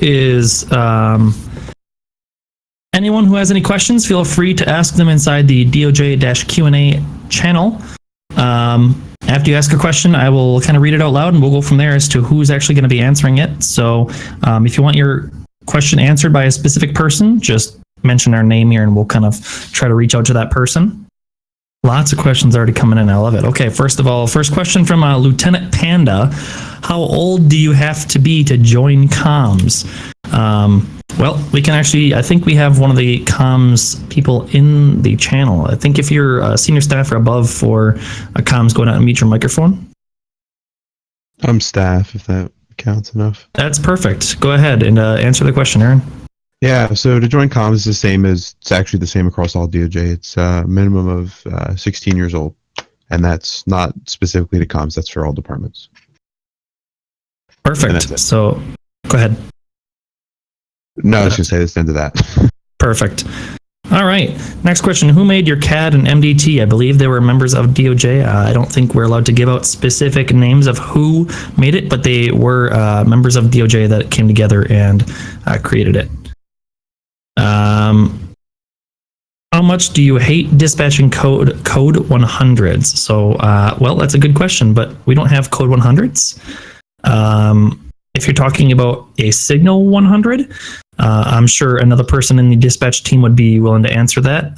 is anyone who has any questions, feel free to ask them inside the DOJ-Q&A channel. After you ask a question, I will kind of read it out loud and we'll go from there as to who's actually going to be answering it. So if you want your question answered by a specific person, just mention our name here and we'll kind of try to reach out to that person. Lots of questions already coming in. I love it. Okay, first of all, first question from Lieutenant Panda. How old do you have to be to join comms? Well, we can actually, I think we have one of the comms people in the channel. I think if you're a senior staff or above for a comms, go down and mute your microphone. I'm staff, if that counts enough. That's perfect. Go ahead and answer the question, Aaron. Yeah, so to join comms is the same as, it's actually the same across all DOJ. It's a minimum of 16 years old, and that's not specifically to comms, that's for all departments. Perfect. So, go ahead. No, I was going to say that's the end of that. Perfect. All right. Next question. Who made your CAD and MDT? I believe they were members of DOJ. I don't think we're allowed to give out specific names of who made it, but they were members of DOJ that came together and created it. How much do you hate dispatching code 100s? So, well, that's a good question, but we don't have code 100s. If you're talking about a signal 100, I'm sure another person in the dispatch team would be willing to answer that.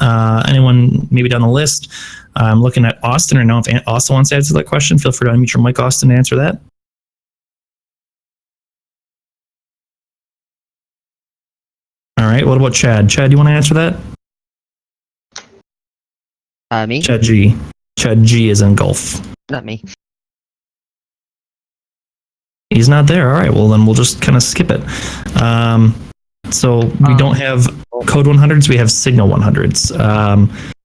Anyone maybe down the list? I'm looking at Austin right now. If Austin wants to answer that question, feel free to unmute your mic, Austin, to answer that. All right, what about Chad? Chad, do you want to answer that? Me? Chad G. Chad G is in golf. Not me. He's not there. All right, well, then we'll just kind of skip it. So we don't have code 100s, we have signal 100s.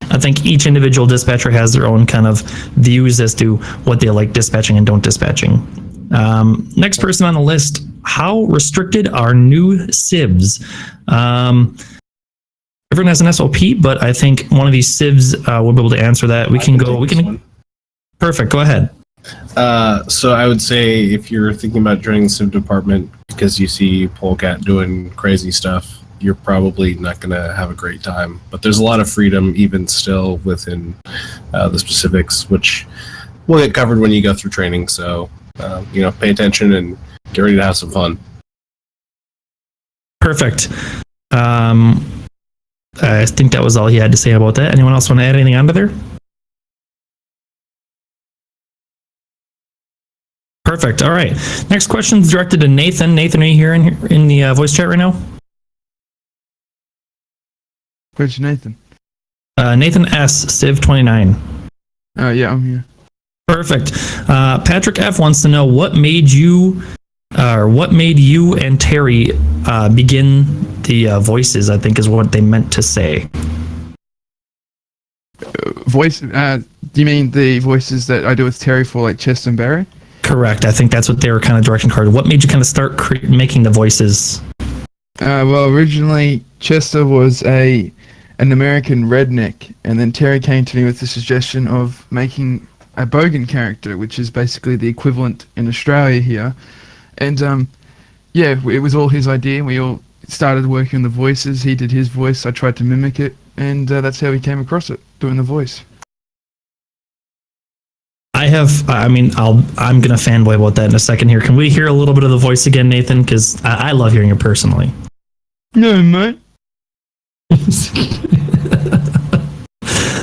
I think each individual dispatcher has their own kind of views as to what they like dispatching and don't dispatching. Next person on the list, how restricted are new civs? Everyone has an SOP, but I think one of these civs will be able to answer that. We can go. Perfect. Go ahead. So I would say if you're thinking about joining the civ department because you see Polecat doing crazy stuff, you're probably not going to have a great time. But there's a lot of freedom even still within the specifics, which will get covered when you go through training. So, pay attention and get ready to have some fun. Perfect. I think that was all he had to say about that. Anyone else want to add anything onto there? Perfect. All right. Next question is directed to Nathan. Nathan, are you here in the voice chat right now? Where's Nathan? Nathan S. Civ 29. Oh, yeah, I'm here. Perfect. Patrick F. wants to know what made you and Terry begin the voices, I think is what they meant to say. Voice? Do you mean the voices that I do with Terry for like Chester and Barry? Correct. I think that's what they were kind of directing toward. What made you kind of start making the voices? Well, originally Chester was an American redneck, and then Terry came to me with the suggestion of making a Bogan character, which is basically the equivalent in Australia here. And it was all his idea. We all started working on the voices. He did his voice. I tried to mimic it, and that's how we came across it, doing the voice. I'm going to fanboy about that in a second here. Can we hear a little bit of the voice again, Nathan? Because I love hearing it personally. No, mate.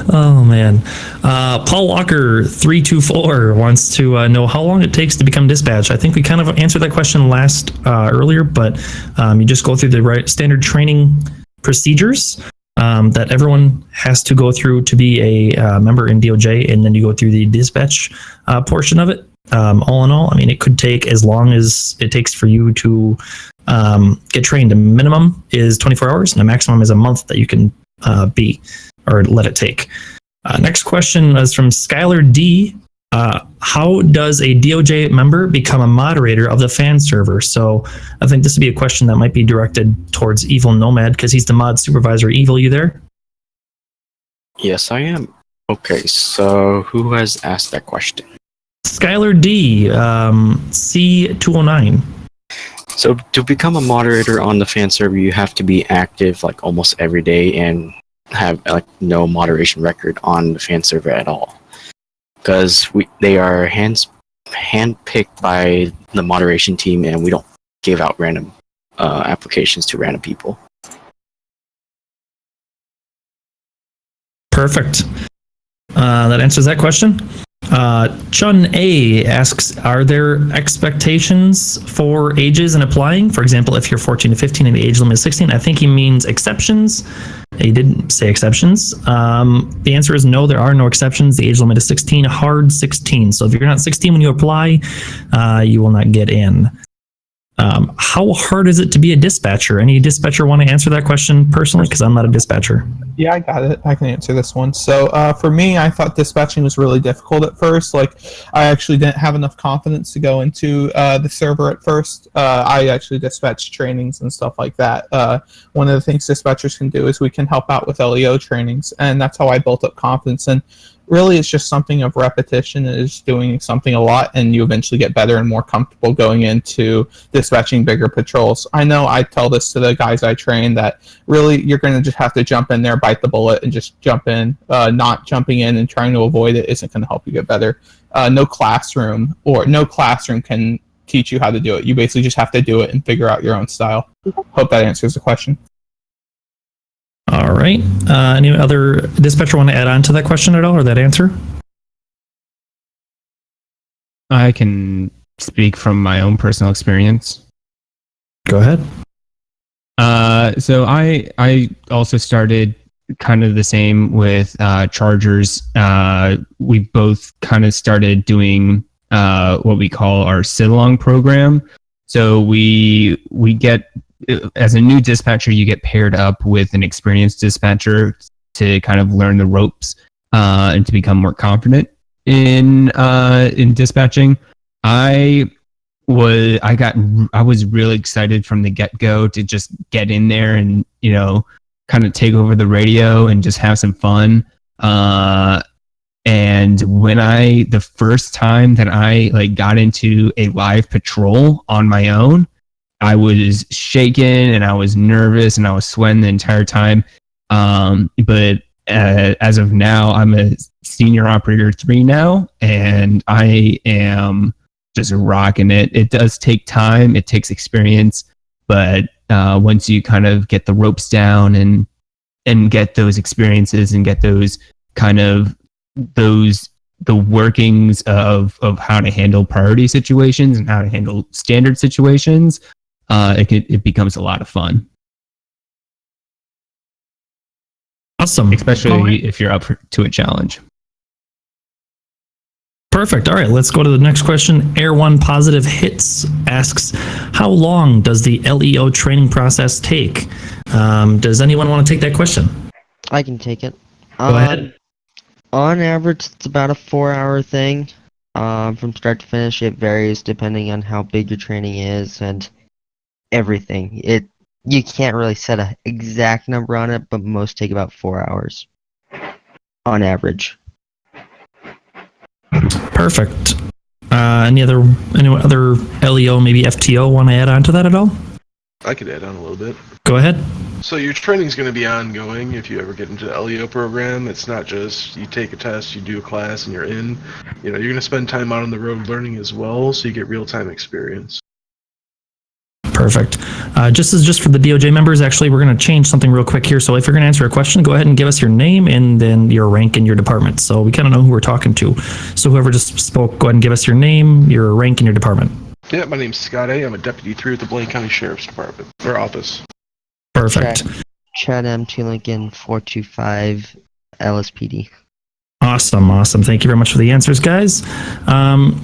Oh, man. Paul Walker 324 wants to know how long it takes to become dispatch. I think we kind of answered that question earlier, but you just go through the standard training procedures that everyone has to go through to be a member in DOJ, and then you go through the dispatch portion of it. All in all, I mean, it could take as long as it takes for you to get trained. The minimum is 24 hours, and the maximum is a month that you can be or let it take. Next question is from Skylar D. How does a DOJ member become a moderator of the fan server? So I think this would be a question that might be directed towards Evil Nomad because he's the mod supervisor. Evil, you there? Yes, I am. Okay, so who has asked that question? Skylar D, C209. So to become a moderator on the fan server, you have to be active like almost every day and have like no moderation record on the fan server at all, because they are handpicked by the moderation team, and we don't give out random applications to random people. Perfect. That answers that question. Chun A asks, are there expectations for ages in applying? For example, if you're 14 to 15 and the age limit is 16, I think he means exceptions. He didn't say exceptions. The answer is no, there are no exceptions. The age limit is 16, hard 16. So if you're not 16 when you apply, you will not get in. How hard is it to be a dispatcher? Any dispatcher want to answer that question personally? Because I'm not a dispatcher. Yeah, I got it. I can answer this one. So for me, I thought dispatching was really difficult at first. Like, I actually didn't have enough confidence to go into the server at first. I actually dispatched trainings and stuff like that. One of the things dispatchers can do is we can help out with LEO trainings, and that's how I built up confidence. And really, it's just something of repetition. Is doing something a lot, and you eventually get better and more comfortable going into dispatching bigger patrols. I know I tell this to the guys I train that really you're going to just have to jump in there, bite the bullet, and just jump in. Not jumping in and trying to avoid it isn't going to help you get better. No classroom can teach you how to do it. You basically just have to do it and figure out your own style. Hope that answers the question. All right. Any other dispatcher want to add on to that question at all, or that answer? I can speak from my own personal experience. Go ahead. So I also started kind of the same with Chargers. We both kind of started doing what we call our sit-along program. So we get, as a new dispatcher, you get paired up with an experienced dispatcher to kind of learn the ropes and to become more confident in dispatching. I was really excited from the get-go to just get in there and, you know, kind of take over the radio and just have some fun. And when the first time that I like got into a live patrol on my own, I was shaken and I was nervous and I was sweating the entire time. But as of now, I'm a senior operator 3 now, and I am just rocking it. It does take time. It takes experience. But once you kind of get the ropes down and get those experiences and get those kind of the workings of how to handle priority situations and how to handle standard situations, it becomes a lot of fun. Awesome. Especially if you're up to a challenge. Perfect. All right, let's go to the next question. Air One Positive Hits asks, how long does the LEO training process take? Does anyone want to take that question? I can take it. Go ahead. On average, it's about a 4-hour thing. From start to finish, it varies depending on how big your training is and everything. You can't really set an exact number on it, but most take about 4 hours on average. Perfect. Any other LEO, maybe FTO, want to add on to that at all? I could add on a little bit. Go ahead. So your training's going to be ongoing if you ever get into the LEO program. It's not just you take a test, you do a class, and you're in. You know, you're going to spend time out on the road learning as well, so you get real-time experience. Perfect. Just for the DOJ members, actually, we're going to change something real quick here. So if you're going to answer a question, go ahead and give us your name and then your rank in your department. So we kind of know who we're talking to. So whoever just spoke, go ahead and give us your name, your rank, and your department. Yeah, my name's Scott A. I'm a Deputy 3 at the Blaine County Sheriff's Department, or office. Perfect. Chad M2 Lincoln 425 LSPD. Awesome. Thank you very much for the answers, guys.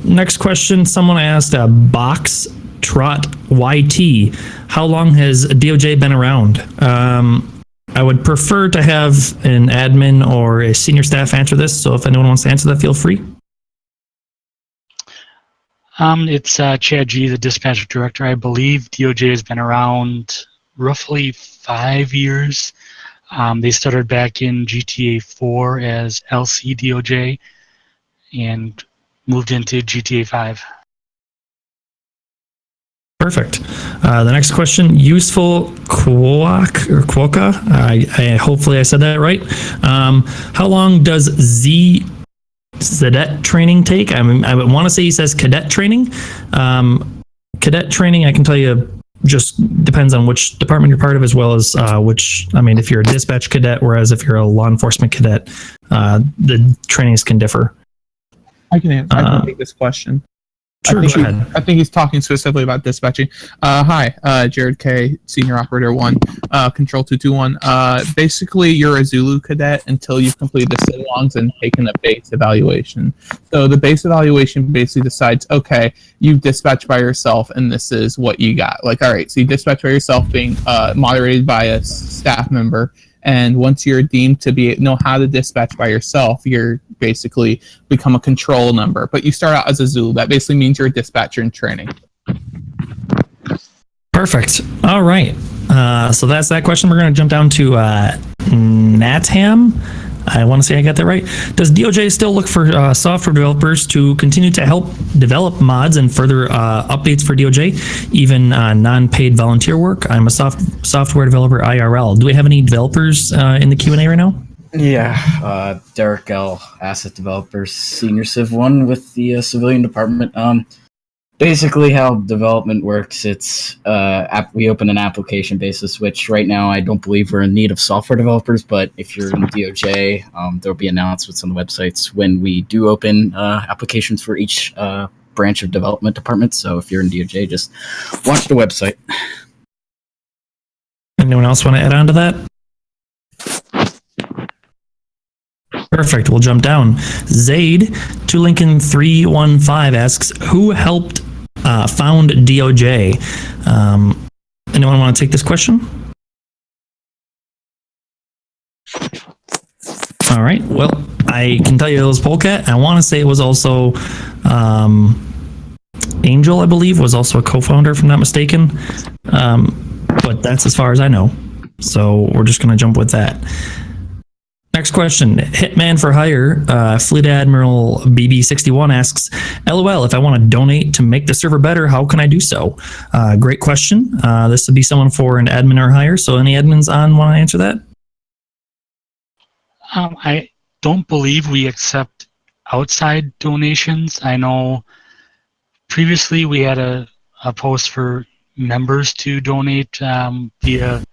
Next question. Someone asked, Box Trot YT, how long has DOJ been around? I would prefer to have an admin or a senior staff answer this, so if anyone wants to answer that, feel free. It's Chad G, the dispatch director. I believe DOJ has been around roughly 5 years. They started back in GTA 4 as LC DOJ and moved into GTA 5. Perfect. The next question, useful quokka. I hopefully I said that right. How long does cadet training take? I want to say he says cadet training. Cadet training, I can tell you, just depends on which department you're part of, as well as if you're a dispatch cadet, whereas if you're a law enforcement cadet, the trainings can differ. I can take this question. Sure, go ahead. I think he's talking specifically about dispatching. Hi, Jared K, Senior Operator 1, Control 221. Basically, you're a Zulu cadet until you've completed the sit-alongs and taken a base evaluation. So the base evaluation basically decides, okay, you've dispatched by yourself, and this is what you got. Like, all right, so you dispatch by yourself, being moderated by a staff member. And once you're deemed to know how to dispatch by yourself, you're basically become a control number. But you start out as a Zulu. That basically means you're a dispatcher in training. Perfect. All right. So that's that question. We're going to jump down to Natham. I want to say I got that right. Does DOJ still look for software developers to continue to help develop mods and further updates for DOJ, even non-paid volunteer work? I'm a software developer IRL. Do we have any developers in the Q&A right now? Yeah, Derek L, Asset Developers, Senior Civ 1 with the Civilian Department. Basically, how development works, it's we open an application basis, which right now I don't believe we're in need of software developers, but if you're in DOJ, there'll be announcements on the websites when we do open applications for each branch of development department. So if you're in DOJ, just watch the website. Anyone else want to add on to that? Perfect. We'll jump down. Zaid to Lincoln 315 asks, who helped found DOJ? Anyone want to take this question? All right. Well, I can tell you it was Polecat. I want to say it was also Angel, I believe, was also a co-founder, if I'm not mistaken. But that's as far as I know. So we're just going to jump with that. Next question, Hitman for Hire, Fleet Admiral BB61 asks, LOL, if I want to donate to make the server better, how can I do so? Great question. This would be someone for an admin or hire, so any admins on want to answer that? I don't believe we accept outside donations. I know previously we had a post for members to donate via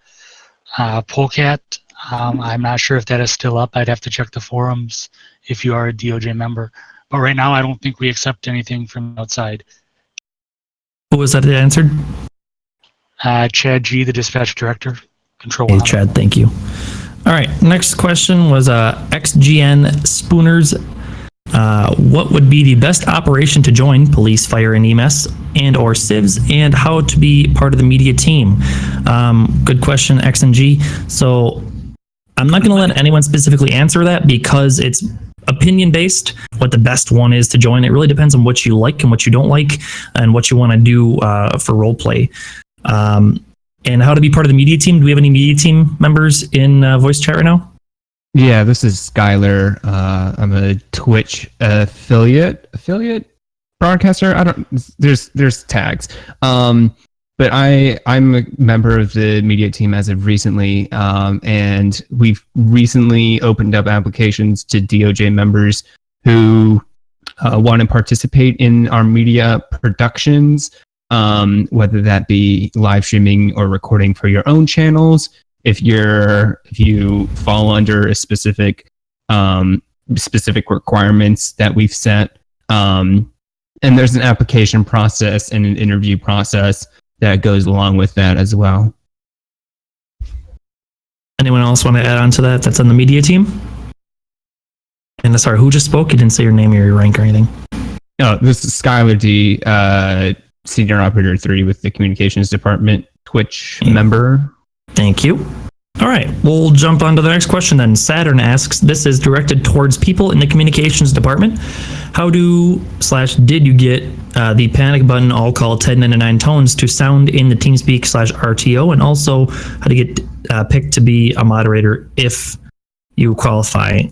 Polecat. I'm not sure if that is still up. I'd have to check the forums if you are a DOJ member. But right now, I don't think we accept anything from outside. Who was that answered? Chad G, the dispatch director. Control. Hey, Chad, thank you. All right, next question was XGN Spooners. What would be the best operation to join police, fire, and EMS and or civs, and how to be part of the media team? Good question, X and G. So I'm not going to let anyone specifically answer that because it's opinion based what the best one is to join. It really depends on what you like and what you don't like and what you want to do for role play. And how to be part of the media team. Do we have any media team members in voice chat right now? Yeah, this is Skylar. I'm a Twitch affiliate broadcaster. There's tags. But I'm a member of the media team as of recently, and we've recently opened up applications to DOJ members who want to participate in our media productions, whether that be live streaming or recording for your own channels. If you fall under a specific requirements that we've set, and there's an application process and an interview process that goes along with that as well. Anyone else want to add on to that? That's on the media team. And sorry, who just spoke? You didn't say your name or your rank or anything. Oh, this is Skylar D, Senior Operator 3 with the Communications Department, Twitch member. Thank you. All right, we'll jump on to the next question then. Saturn asks, this is directed towards people in the communications department. How did you get the panic button all call 1099 tones to sound in the TeamSpeak /RTO, and also how to get picked to be a moderator if you qualify?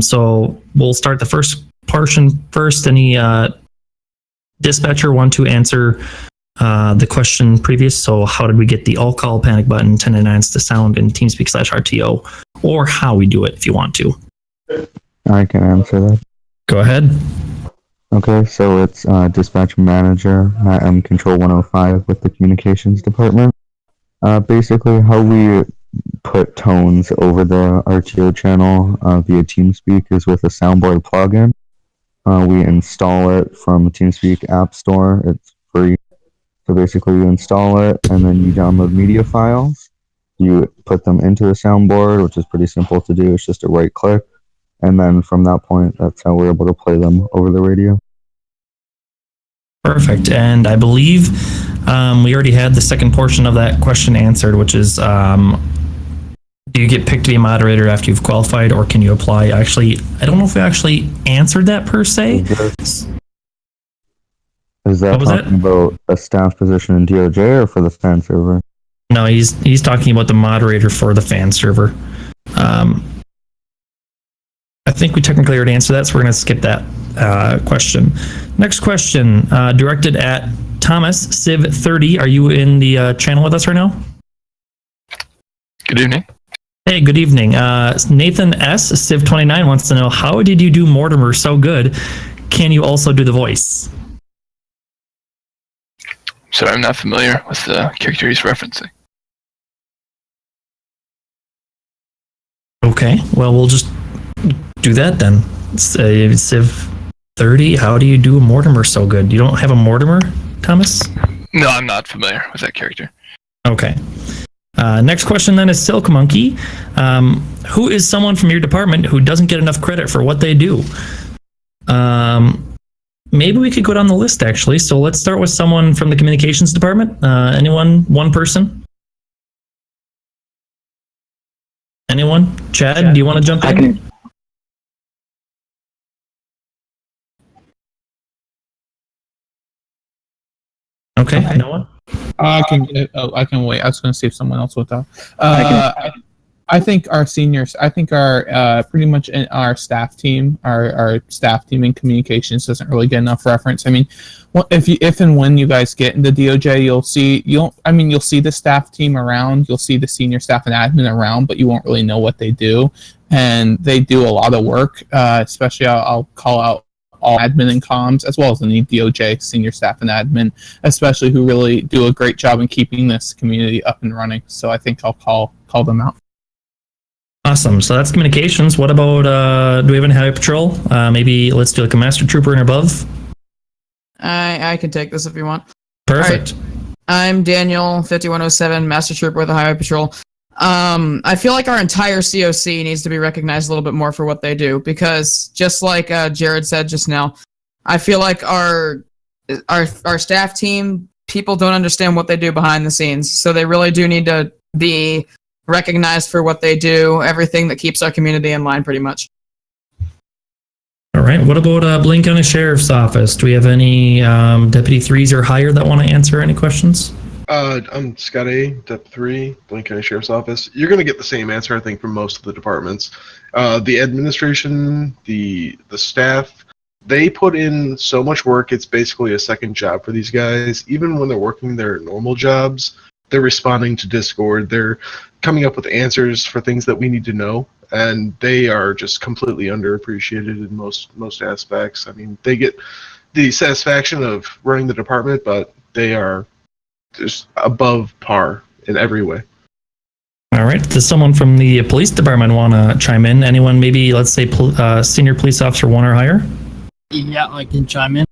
So we'll start the first portion first. Any dispatcher want to answer the question previous. So how did we get the all call panic button 1099s to sound in TeamSpeak/RTO, or how we do it if you want to? I can answer that. Go ahead. Okay, so it's dispatch manager at Control 105 with the communications department. Basically, how we put tones over the RTO channel via TeamSpeak is with a soundboard plugin. We install it from the TeamSpeak App Store. It's free. So basically, you install it and then you download media files. You put them into the soundboard, which is pretty simple to do. It's just a right click. And then from that point, that's how we're able to play them over the radio. Perfect. And I believe we already had the second portion of that question answered, which is, do you get picked to be a moderator after you've qualified, or can you apply? Actually, I don't know if we actually answered that per se. Is that What was talking about a staff position in DOJ or for the fan server? No, he's talking about the moderator for the fan server. I think we technically already answered that, so we're going to skip that question. Next question, directed at Thomas Civ 30. Are you in the channel with us right now? Good evening. Hey, good evening. Nathan S. Civ 29 wants to know, how did you do Mortimer so good? Can you also do the voice? So I'm not familiar with the character he's referencing. Okay, well, we'll just do that then. Civ 30, how do you do a Mortimer so good? You don't have a Mortimer, Thomas? No, I'm not familiar with that character. Okay. Next question then is Silk Monkey. Who is someone from your department who doesn't get enough credit for what they do? Maybe we could go down the list, actually. So let's start with someone from the communications department. Anyone? One person? Anyone? Chad, do you want to jump in? Okay, no one? I can wait. I was going to see if someone else would talk. I think our seniors, pretty much in our staff team, our staff team in communications doesn't really get enough reference. I mean, if and when you guys get into DOJ, you'll see the staff team around, you'll see the senior staff and admin around, but you won't really know what they do, and they do a lot of work. Especially, I'll call out all admin and comms, as well as any DOJ senior staff and admin, especially who really do a great job in keeping this community up and running. So I think I'll call them out. Awesome. So that's communications. What about, do we have any highway patrol? Maybe let's do like a master trooper and above. I can take this if you want. Perfect. Right. I'm Daniel, 5107, master trooper with the highway patrol. I feel like our entire COC needs to be recognized a little bit more for what they do, because just like Jared said just now, I feel like our staff team, people don't understand what they do behind the scenes, so they really do need to be recognized for what they do, everything that keeps our community in line, pretty much. All right. What about Blaine County Sheriff's Office? Do we have any Deputy 3s or higher that want to answer any questions? I'm Scott A, Dep 3, Blaine County Sheriff's Office. You're going to get the same answer, I think, from most of the departments. The administration, the staff, they put in so much work, it's basically a second job for these guys. Even when they're working their normal jobs, they're responding to Discord. They're coming up with answers for things that we need to know, and they are just completely underappreciated in most aspects. I mean, they get the satisfaction of running the department, but they are just above par in every way. All right. Does someone from the police department want to chime in? Anyone, maybe, let's say, senior police officer 1 or higher? Yeah, I can chime in.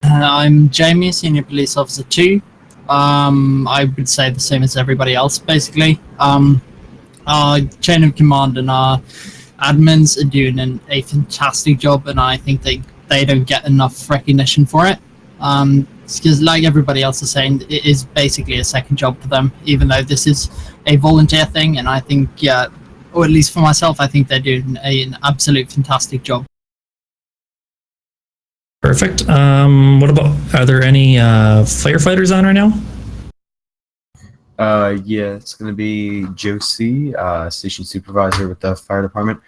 I'm Jamie, senior police officer 2. I would say the same as everybody else, basically. Our chain of command and our admins are doing a fantastic job, and I think they don't get enough recognition for it. Because like everybody else is saying, it is basically a second job for them, even though this is a volunteer thing, and I think, yeah, or at least for myself, I think they're doing an absolute fantastic job. Perfect. What about, are there any firefighters on right now? Yeah, it's going to be Josie, station supervisor with the fire department.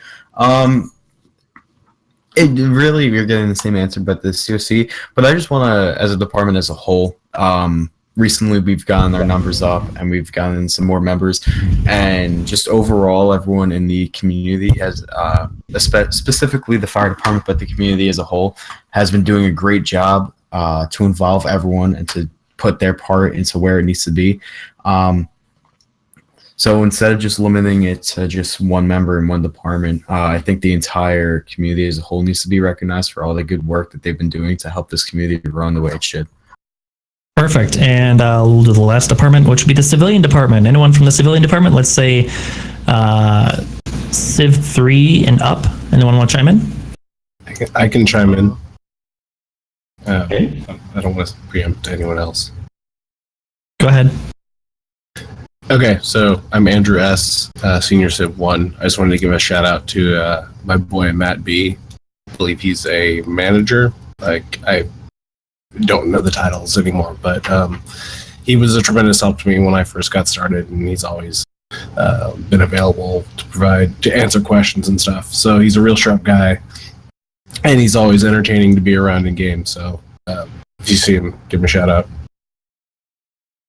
It really, you're getting the same answer, but the COC. But I just want to, as a department as a whole, Recently, we've gotten our numbers up, and we've gotten some more members, and just overall, everyone in the community has, specifically the fire department, but the community as a whole, has been doing a great job to involve everyone and to put their part into where it needs to be. So instead of just limiting it to just one member in one department, I think the entire community as a whole needs to be recognized for all the good work that they've been doing to help this community run the way it should. Perfect. And we'll do the last department, which would be the civilian department. Anyone from the civilian department? Let's say Civ 3 and up. Anyone want to chime in? I can chime in. I don't want to preempt anyone else. Go ahead. Okay, so I'm Andrew S., Senior Civ 1. I just wanted to give a shout out to my boy Matt B. I believe he's a manager. Like, I don't know the titles anymore, but he was a tremendous help to me when I first got started, and he's always been available to answer questions and stuff. So he's a real sharp guy, and he's always entertaining to be around in games. So if you see him, give him a shout out.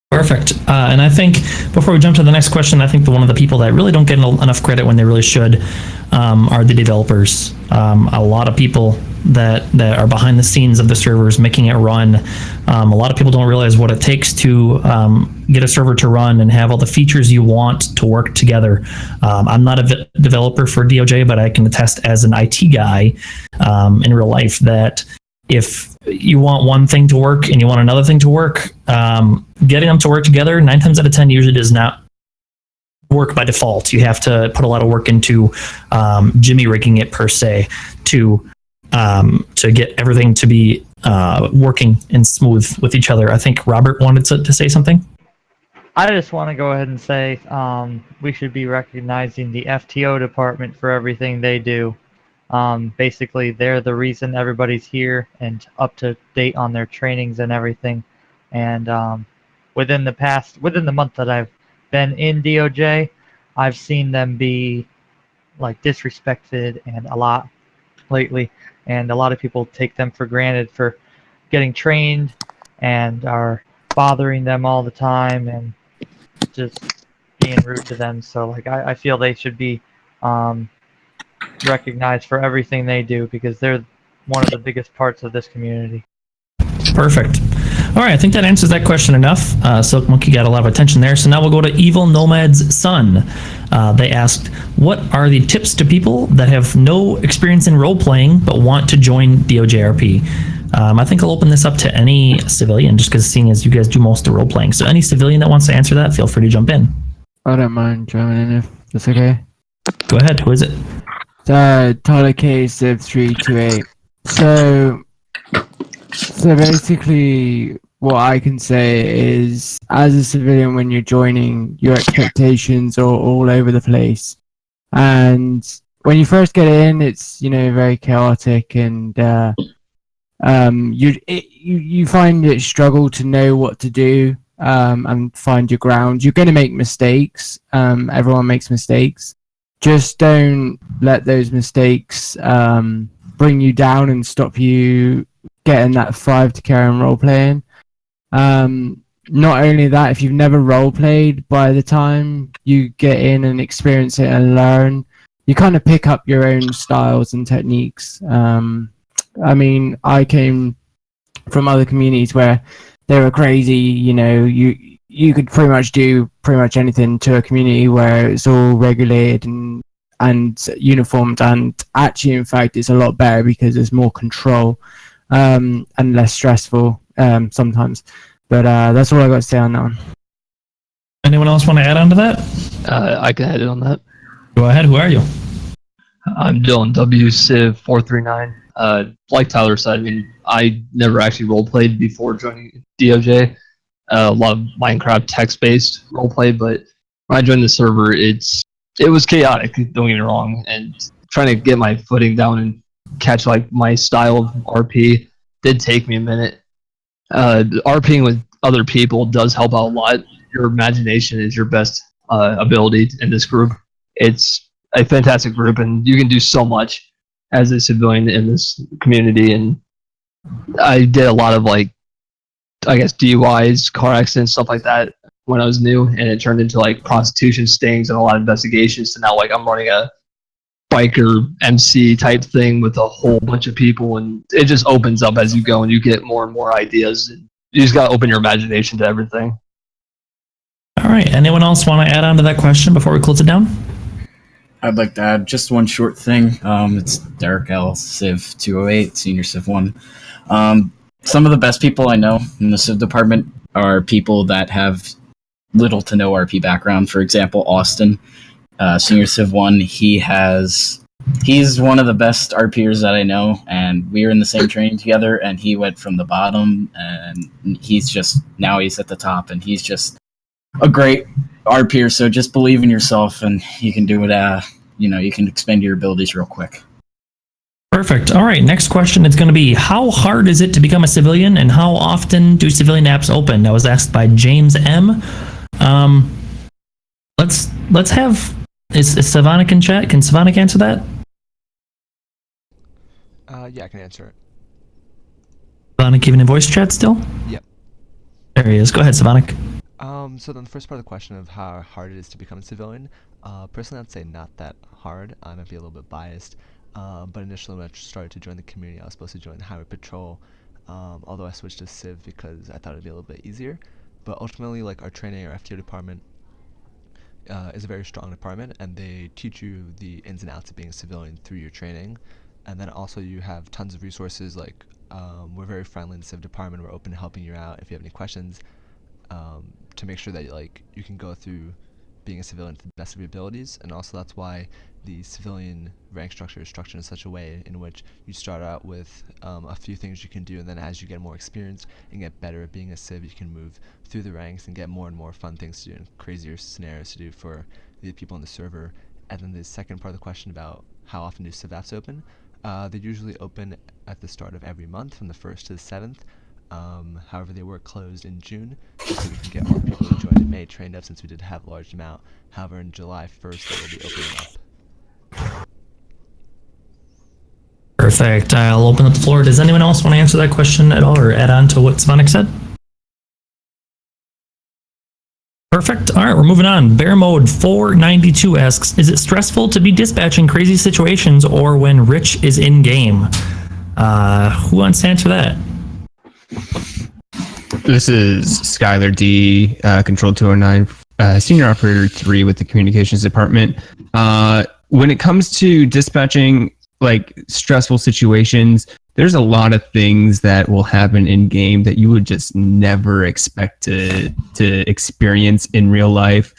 Perfect. And I think before we jump to the next question, I think one of the people that really don't get enough credit when they really should are the developers. A lot of people that are behind the scenes of the servers making it run. A lot of people don't realize what it takes to get a server to run and have all the features you want to work together. I'm not a developer for DOJ, but I can attest as an IT guy in real life that if you want one thing to work and you want another thing to work, getting them to work together 9 times out of 10 usually does not work by default. You have to put a lot of work into jimmy rigging it per se to get everything to be working and smooth with each other. I think Robert wanted to say something. I just want to go ahead and say we should be recognizing the FTO department for everything they do. Basically, they're the reason everybody's here and up to date on their trainings and everything. And within the month that I've been in DOJ, I've seen them be like disrespected and a lot lately. And a lot of people take them for granted for getting trained and are bothering them all the time and just being rude to them. So like I feel they should be recognized for everything they do because they're one of the biggest parts of this community. Perfect. All right, I think that answers that question enough. Silk Monkey got a lot of attention there. So now we'll go to Evil Nomad's son. They asked, what are the tips to people that have no experience in role-playing but want to join DOJRP? I think I'll open this up to any civilian just because seeing as you guys do most of the role-playing. So any civilian that wants to answer that, feel free to jump in. I don't mind joining in if that's okay. Go ahead. Who is it? Tyler K. Civ 328. So basically, what I can say is, as a civilian, when you're joining, your expectations are all over the place. And when you first get in, it's very chaotic, and you find it struggle to know what to do and find your ground. You're going to make mistakes. Everyone makes mistakes. Just don't let those mistakes bring you down and stop you getting that 5 to carry on role playing. Not only that, if you've never role played, by the time you get in and experience it and learn, you kind of pick up your own styles and techniques. I mean, I came from other communities where they were crazy. You could pretty much do pretty much anything to a community where it's all regulated and uniformed, and actually, in fact, it's a lot better because there's more control and less stressful sometimes. But that's all I got to say on that one. Anyone else want to add on to that? I can add on that. Go ahead. Who are you? I'm Dylan W. Civ 439. Like Tyler said, I mean, I never actually role played before joining DOJ. A lot of Minecraft text-based roleplay, but when I joined the server, it was chaotic. Don't get me wrong, and trying to get my footing down and catch like my style of RP did take me a minute. RPing with other people does help out a lot. Your imagination is your best ability in this group. It's a fantastic group, and you can do so much as a civilian in this community. And I did a lot of like I guess DUIs, car accidents, stuff like that when I was new, and it turned into like prostitution stings and a lot of investigations. To now, like I'm running a biker MC type thing with a whole bunch of people, and it just opens up as you go, and you get more and more ideas. And you just gotta open your imagination to everything. All right. Anyone else want to add on to that question before we close it down? I'd like to add just one short thing. It's Derek L. Civ 208, Senior Civ 1. Some of the best people I know in the Civ department are people that have little to no RP background. For example, Austin, Senior Civ 1, he's one of the best RPers that I know, and we were in the same training together, and he went from the bottom, and now he's at the top, and he's just a great RPer. So just believe in yourself, and you can do it. You can expand your abilities real quick. Perfect. All right. Next question. It's going to be, how hard is it to become a civilian, and how often do civilian apps open? That was asked by James M. Let's have, is Savonic in chat? Can Savonic answer that? Yeah, I can answer it. Savonic even in voice chat still? Yep. There he is. Go ahead, Savonic. So then the first part of the question of how hard it is to become a civilian, personally I'd say not that hard. I might be a little bit biased, but initially when I started to join the community, I was supposed to join the Highway Patrol, although I switched to Civ because I thought it'd be a little bit easier. But ultimately, like, our training, our FTO department is a very strong department, and they teach you the ins and outs of being a civilian through your training. And then also you have tons of resources, like we're very friendly in the Civ department. We're open to helping you out if you have any questions, to make sure that you can go through being a civilian to the best of your abilities. And also that's why the civilian rank structure is structured in such a way in which you start out with a few things you can do, and then as you get more experience and get better at being a civ, you can move through the ranks and get more and more fun things to do and crazier scenarios to do for the people on the server. And then the second part of the question about how often do civ apps open, they usually open at the start of every month from the 1st to the 7th. However, they were closed in June so we can get all the people who joined in May trained up, since we did have a large amount. However, in July 1st they will be opening up. Perfect. I'll open up the floor. Does anyone else want to answer that question at all, or add on to what Savonic said? Perfect. All right, we're moving on. Bear Mode 492 asks, is it stressful to be dispatching crazy situations or when Rich is in game? Who wants to answer that? This is Skylar D, Control 209, Senior Operator 3 with the Communications Department. When it comes to dispatching like stressful situations, there's a lot of things that will happen in game that you would just never expect to experience in real life.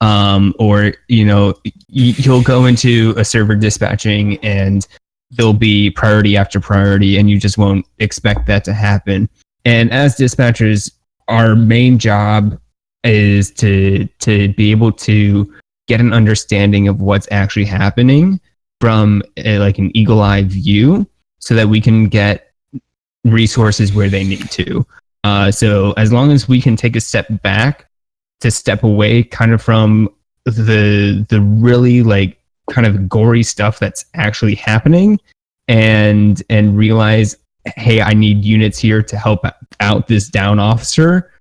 Or you'll go into a server dispatching and there'll be priority after priority, and you just won't expect that to happen. And as dispatchers, our main job is to be able to get an understanding of what's actually happening from an eagle-eye view, so that we can get resources where they need to. So as long as we can take a step back to step away kind of from the really kind of gory stuff that's actually happening, and realize, hey, I need units here to help out this down officer.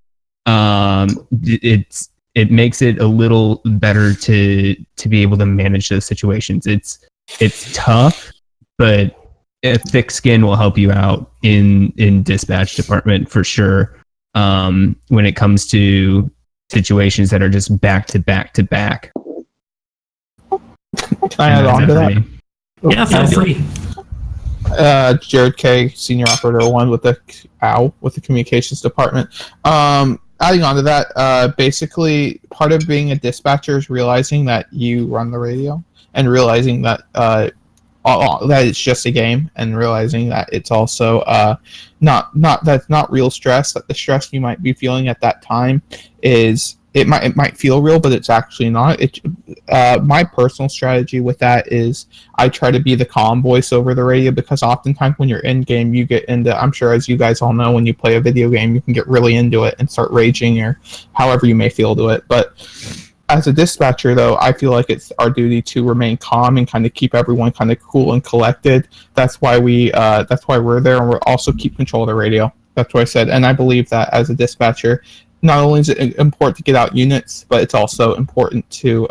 It makes it a little better to be able to manage those situations. It's tough, but a thick skin will help you out in dispatch department for sure. When it comes to situations that are just back to back to back. Can I add on to that? Yeah, feel free. Jared K, Senior Operator 1 with the Communications Department. Adding on to that, basically part of being a dispatcher is realizing that you run the radio, and realizing that that it's just a game, and realizing that it's also that's not real stress. That the stress you might be feeling at that time it might feel real, but it's actually not. My personal strategy with that is I try to be the calm voice over the radio, because oftentimes when you're in game, you get into, I'm sure as you guys all know, when you play a video game, you can get really into it and start raging or however you may feel to it. But as a dispatcher, though, I feel like it's our duty to remain calm and kind of keep everyone kind of cool and collected. That's why we're there, and we'll also keep control of the radio. That's what I said. And I believe that as a dispatcher, not only is it important to get out units, but it's also important to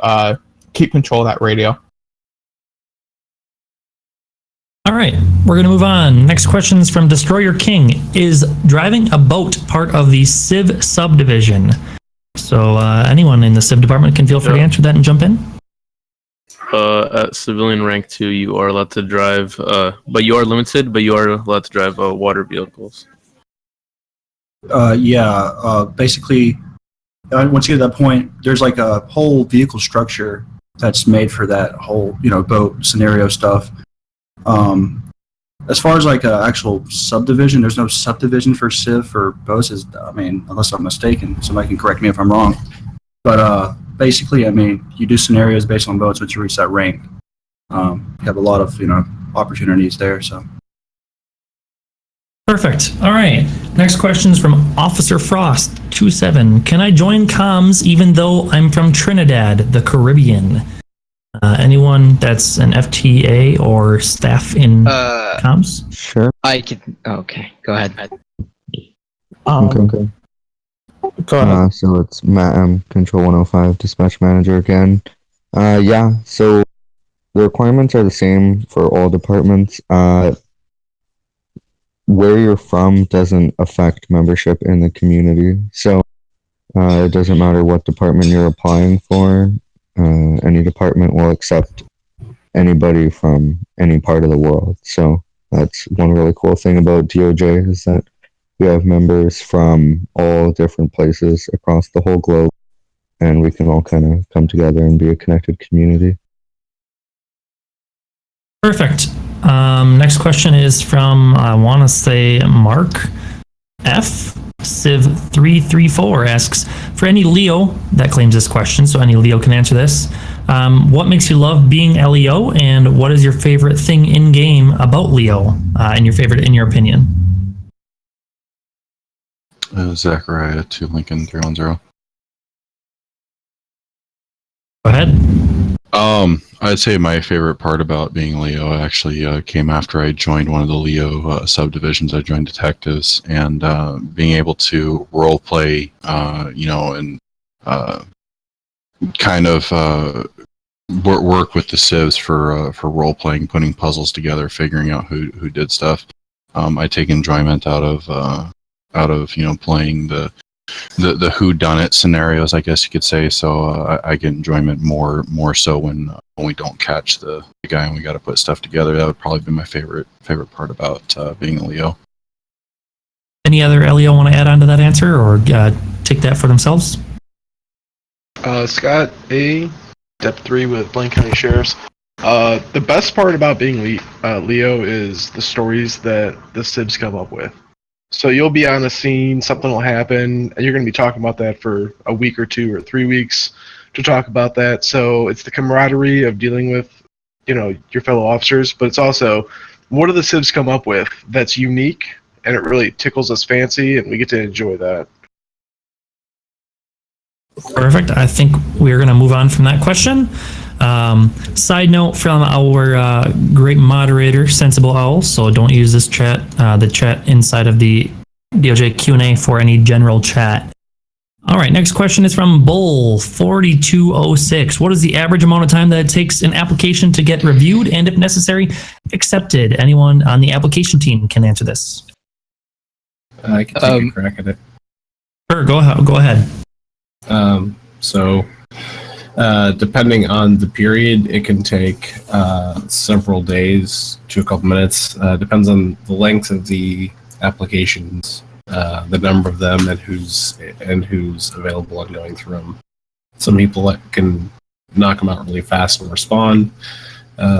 keep control of that radio. All right, we're going to move on. Next question is from Destroyer King. Is driving a boat part of the Civ subdivision? So anyone in the Civ department can feel free to answer that and jump in. At civilian rank 2, you are allowed to drive, but you are limited, but you are allowed to drive water vehicles. Basically, once you get to that point, there's like a whole vehicle structure that's made for that whole, boat scenario stuff. As far as like actual subdivision, there's no subdivision for Civ for boats. Unless I'm mistaken, somebody can correct me if I'm wrong. But basically, you do scenarios based on boats once you reach that rank. You have a lot of opportunities there. So. Perfect. All right. Next question is from Officer Frost 27. Can I join comms even though I'm from Trinidad, the Caribbean? Anyone that's an FTA or staff in comms? Sure. I can. Okay, go ahead. Okay. Go ahead. So it's Matt M, Control 105, Dispatch Manager again. So the requirements are the same for all departments. Where you're from doesn't affect membership in the community. So it doesn't matter what department you're applying for. Any department will accept anybody from any part of the world. So that's one really cool thing about DOJ is that we have members from all different places across the whole globe, and we can all kind of come together and be a connected community. Perfect. Next question is from, I want to say, Mark F. Civ 334 asks, for any Leo that claims this question, so any Leo can answer this, what makes you love being LEO, and what is your favorite thing in-game about Leo, and your favorite in your opinion? Zachariah 2 Lincoln 310. Go ahead. I'd say my favorite part about being Leo actually came after I joined one of the Leo subdivisions. I joined detectives, and being able to role play, and kind of work with the civs for role playing, putting puzzles together, figuring out who did stuff. I take enjoyment out of playing the whodunit scenarios, I guess you could say. So I get enjoyment more so when we don't catch the guy and we got to put stuff together. That would probably be my favorite part about being a Leo. Any other LEO want to add on to that answer, or take that for themselves? Scott A, Dep 3 with Blaine County Sheriffs. The best part about being Leo is the stories that the Civs come up with. So you'll be on a scene, something will happen, and you're going to be talking about that for a week or 2 or 3 weeks to talk about that. So it's the camaraderie of dealing with, your fellow officers, but it's also what do the Civs come up with that's unique, and it really tickles us fancy, and we get to enjoy that. Perfect. I think we're going to move on from that question. Side note from our great moderator, Sensible Owl, so don't use this chat, the chat inside of the DOJ Q&A for any general chat. All right, next question is from Bull 4206. What is the average amount of time that it takes an application to get reviewed and, if necessary, accepted? Anyone on the application team can answer this. I can take a crack at it. Sure, go ahead. Depending on the period, it can take several days to a couple minutes. Depends on the length of the applications, the number of them, and who's available and going through them. Some people can knock them out really fast and respond.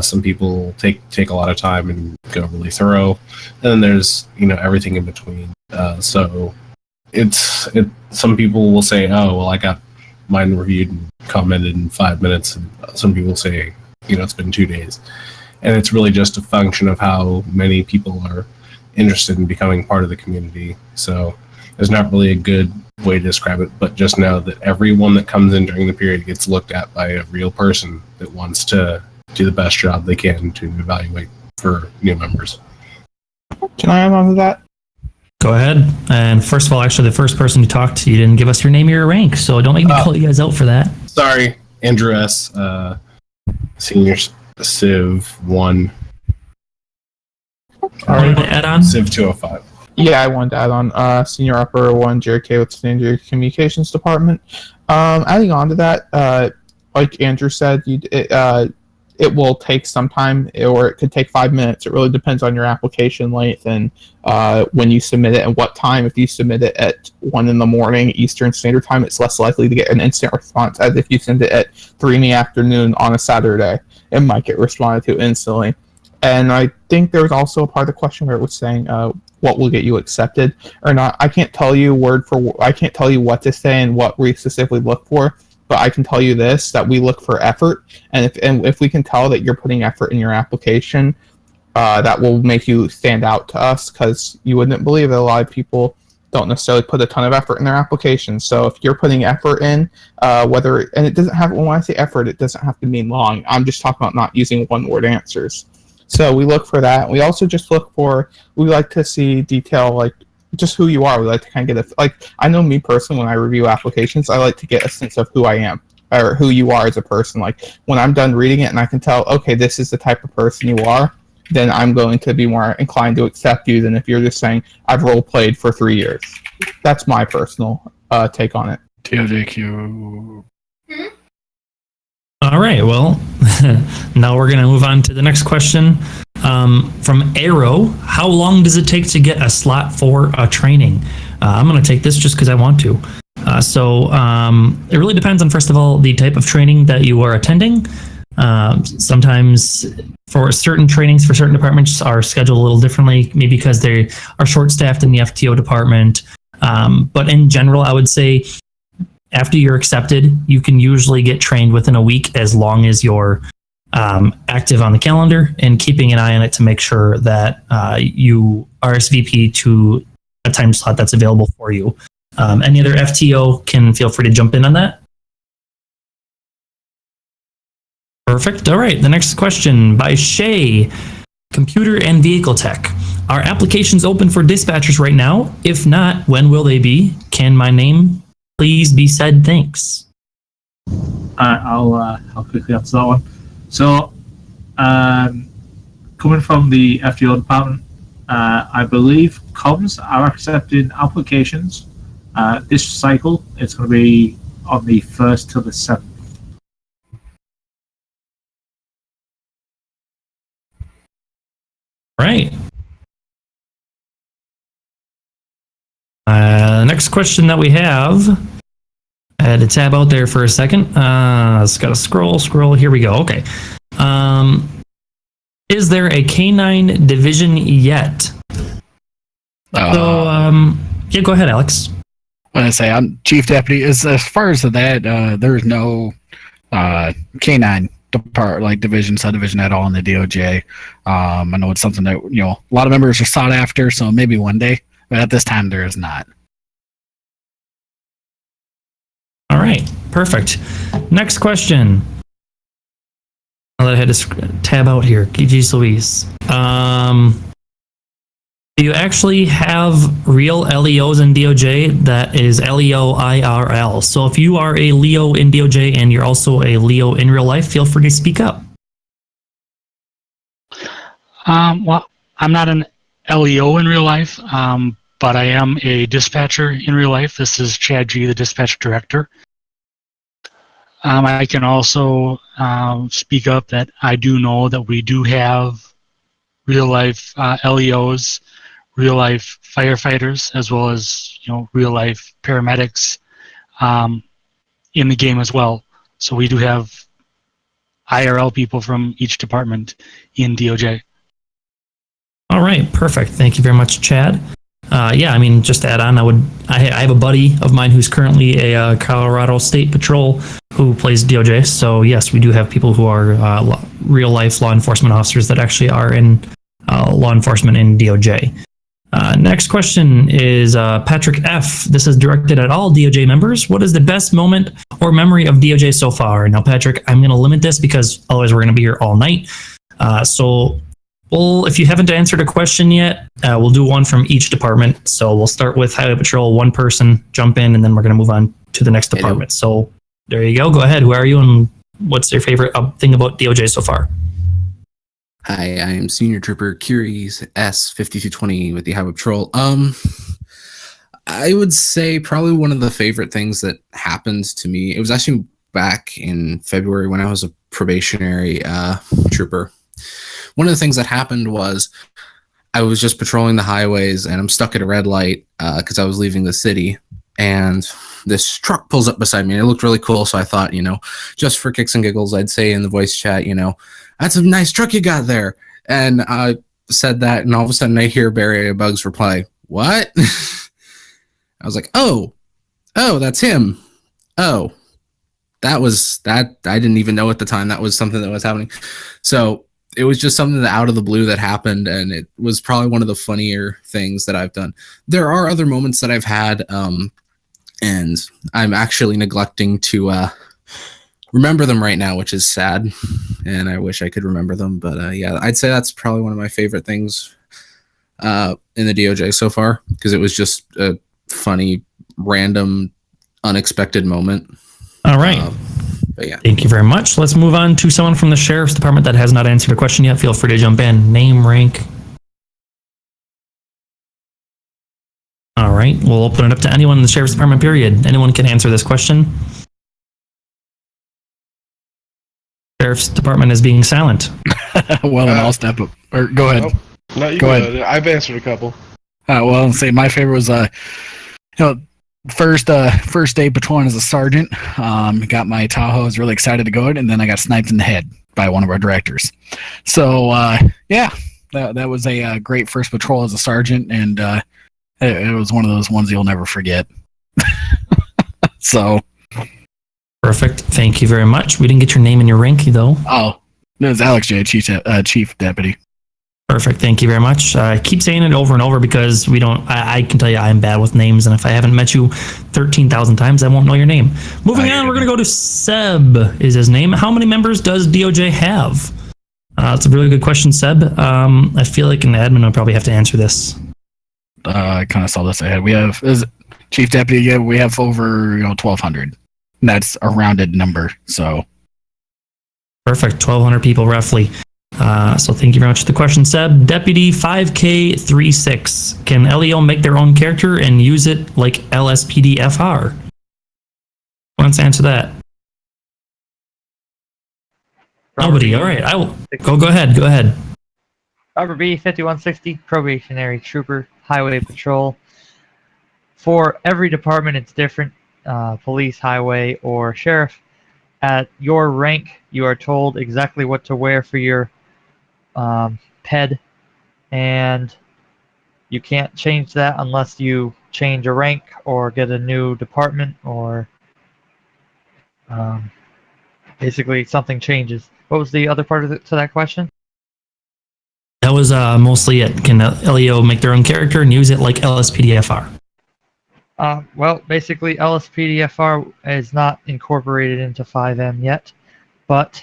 Some people take a lot of time and go really thorough. And then there's everything in between. So some people will say, oh well, I got mine reviewed and commented in 5 minutes, and some people say it's been 2 days, and it's really just a function of how many people are interested in becoming part of the community. So there's not really a good way to describe it, but just know that everyone that comes in during the period gets looked at by a real person that wants to do the best job they can to evaluate for new members. Can I add on to that? Go ahead. And first of all, actually, the first person you talked to, you didn't give us your name or your rank, so don't make me call you guys out for that. Sorry, Andrew S. Senior Civ 1. Add on? Civ 205. Yeah, I wanted to add on Senior Upper 1 JRK with San Andreas Communications Department. Adding on to that, like Andrew said, it will take some time, or it could take 5 minutes. It really depends on your application length and when you submit it and what time. If you submit it at 1 in the morning Eastern Standard Time, it's less likely to get an instant response, as if you send it at 3 in the afternoon on a Saturday. It might get responded to instantly. And I think there was also a part of the question where it was saying what will get you accepted or not. I can't tell you I can't tell you what to say and what we specifically look for, but I can tell you this, that we look for effort, and if we can tell that you're putting effort in your application, that will make you stand out to us, because you wouldn't believe that a lot of people don't necessarily put a ton of effort in their application. So if you're putting effort in, and it doesn't have, when I say effort, it doesn't have to mean long. I'm just talking about not using one-word answers. So we look for that. We also just look for, we like to see detail, like just who you are. We like to kind of get I know me personally, when I review applications, I like to get a sense of who I am or who you are as a person. Like when I'm done reading it and I can tell, okay, this is the type of person you are, then I'm going to be more inclined to accept you than if you're just saying, I've role played for 3 years. That's my personal take on it. TOJQ. All right, well, now we're going to move on to the next question. From Arrow, how long does it take to get a slot for a training? I'm going to take this just because I want to. So it really depends on, first of all, the type of training that you are attending. Sometimes for certain trainings for certain departments are scheduled a little differently, maybe because they are short-staffed in the FTO department. But in general, I would say after you're accepted, you can usually get trained within a week, as long as you're active on the calendar and keeping an eye on it to make sure that you RSVP to a time slot that's available for you. Any other FTO can feel free to jump in on that. Perfect. All right. The next question by Shay, Computer and Vehicle Tech. Are applications open for dispatchers right now? If not, when will they be? Can my name please be said? Thanks. I'll quickly answer that one. So, coming from the FTO department, I believe comms are accepting applications. This cycle, it's going to be on the 1st to the 7th. Right. Next question that we have. I had to tab out there for a second. It's got to scroll. Here we go. Okay. Is there a K9 division yet? Yeah, go ahead, Alex. I say I'm chief deputy. As far as that, there's no K9 division, subdivision at all in the DOJ. I know it's something that a lot of members are sought after, so maybe one day, but at this time there is not. All right, perfect. Next question. I had to tab out here. Geez Louise. Do you actually have real LEOs in DOJ? That is LEO IRL. So if you are a Leo in DOJ and you're also a Leo in real life, feel free to speak up. Well, I'm not an LEO in real life, but I am a dispatcher in real life. This is Chad G, the dispatch director. I can also speak up that I do know that we do have real life LEOs, real life firefighters, as well as real life paramedics in the game as well. So we do have IRL people from each department in DOJ. All right, perfect. Thank you very much, Chad. Yeah, I mean, just to add on, I have a buddy of mine who's currently a Colorado State Patrol who plays DOJ. So yes, we do have people who are real life law enforcement officers that actually are in law enforcement in DOJ. Next question is Patrick F. This is directed at all DOJ members. What is the best moment or memory of DOJ so far? Now, Patrick, I'm going to limit this because otherwise we're going to be here all night. So Well, if you haven't answered a question yet, we'll do one from each department. So we'll start with Highway Patrol, one person, jump in, and then we're going to move on to the next department. So there you go. Go ahead. Who are you, and what's your favorite thing about DOJ so far? Hi, I am Senior Trooper Curies S5220 with the Highway Patrol. I would say probably one of the favorite things that happened to me, it was actually back in February when I was a probationary trooper. One of the things that happened was I was just patrolling the highways and I'm stuck at a red light because I was leaving the city, and this truck pulls up beside me and it looked really cool. So I thought, just for kicks and giggles, I'd say in the voice chat, that's a nice truck you got there. And I said that, and all of a sudden I hear Barry Bugs reply, "What?" I was like, oh, that's him. Oh, that was that. I didn't even know at the time that was something that was happening. So it was just something that out of the blue that happened, and it was probably one of the funnier things that I've done. There are other moments that I've had, and I'm actually neglecting to remember them right now, which is sad, and I wish I could remember them. But yeah, I'd say that's probably one of my favorite things in the DOJ so far, because it was just a funny, random, unexpected moment. All right. But yeah. Thank you very much. Let's move on to someone from the Sheriff's Department that has not answered a question yet. Feel free to jump in. Name, rank. All right. We'll open it up to anyone in the Sheriff's Department, period. Anyone can answer this question. Sheriff's Department is being silent. Well, then I'll step up. Or go ahead. No, you Go go ahead. ahead. I've answered a couple. Well, I'll say my favorite was, first day patrolling as a sergeant. Got my Tahoe. I was really excited to go in, and then I got sniped in the head by one of our directors. So yeah, that was a great first patrol as a sergeant, and it was one of those ones you'll never forget. So perfect. Thank you very much. We didn't get your name and your rank, though. Oh, it was Alex J, Chief Deputy. Perfect. Thank you very much. I keep saying it over and over because we don't. I can tell you I'm bad with names, and if I haven't met you 13,000 times, I won't know your name. Moving on, we're going to go to Seb. Is his name? How many members does DOJ have? That's a really good question, Seb. I feel like an admin would probably have to answer this. I kind of saw this ahead. We have Chief Deputy. Yeah, we have over 1,200. That's a rounded number. So perfect. 1,200 people roughly. So thank you very much for the question, Seb. Deputy 5K36. Can LEO make their own character and use it like LSPD FR? Who wants to answer that? Nobody. All right. I will go ahead. Go ahead. Robert B, 5160, probationary trooper, highway patrol. For every department, it's different. Police, highway, or sheriff. At your rank, you are told exactly what to wear for your PED, and you can't change that unless you change a rank or get a new department, or basically something changes. What was the other part of to that question? That was mostly it. Can LEO make their own character and use it like LSPDFR? Well, basically, LSPDFR is not incorporated into 5M yet, but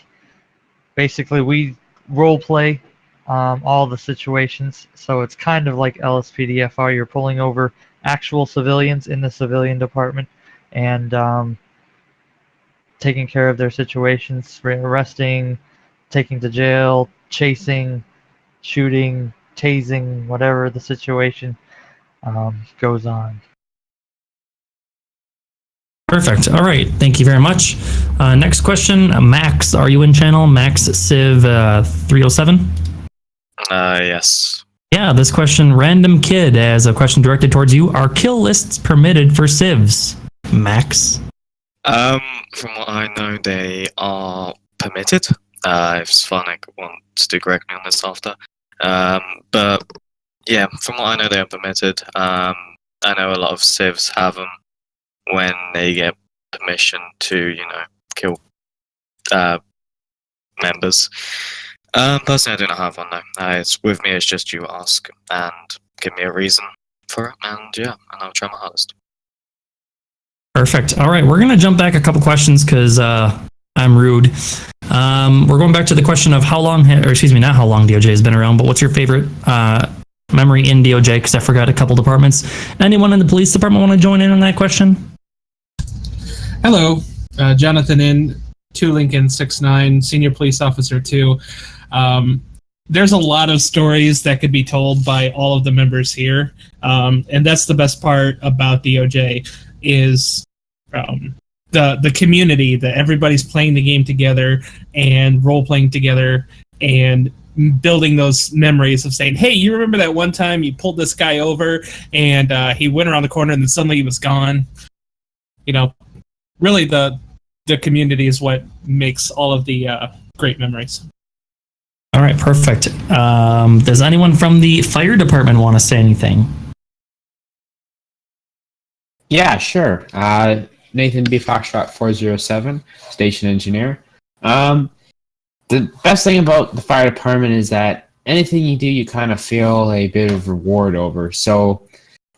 basically we role play all the situations, so it's kind of like LSPDFR. You're pulling over actual civilians in the civilian department and taking care of their situations, arresting, taking to jail, chasing, shooting, tasing, whatever the situation goes on. Perfect. All right. Thank you very much. Next question, Max. Are you in channel? Max Civ 307? Yes. Yeah, this question, random kid, as a question directed towards you. Are kill lists permitted for civs? Max? From what I know, they are permitted. If Svanek wants to correct me on this after. But yeah, from what I know, they are permitted. I know a lot of civs have them when they get permission to, kill members. Personally, I do not have one though. It's with me. It's just you ask and give me a reason for it, and yeah, and I'll try my hardest. Perfect. All right, we're gonna jump back a couple questions because I'm rude. We're going back to the question of how long, or excuse me, not how long DOJ has been around, but what's your favorite memory in DOJ? Because I forgot a couple departments. Anyone in the police department want to join in on that question? Hello, Jonathan in 2 Lincoln 69, Senior Police Officer 2. There's a lot of stories that could be told by all of the members here, and that's the best part about DOJ is the community, that everybody's playing the game together and role playing together and building those memories of saying, hey, you remember that one time you pulled this guy over and he went around the corner and then suddenly he was gone. You know, really the community is what makes all of the great memories. All right, perfect. Does anyone from the fire department want to say anything? Yeah, sure. Nathan B. Foxtrot 407, station engineer. The best thing about the fire department is that anything you do, you kind of feel a bit of reward over. So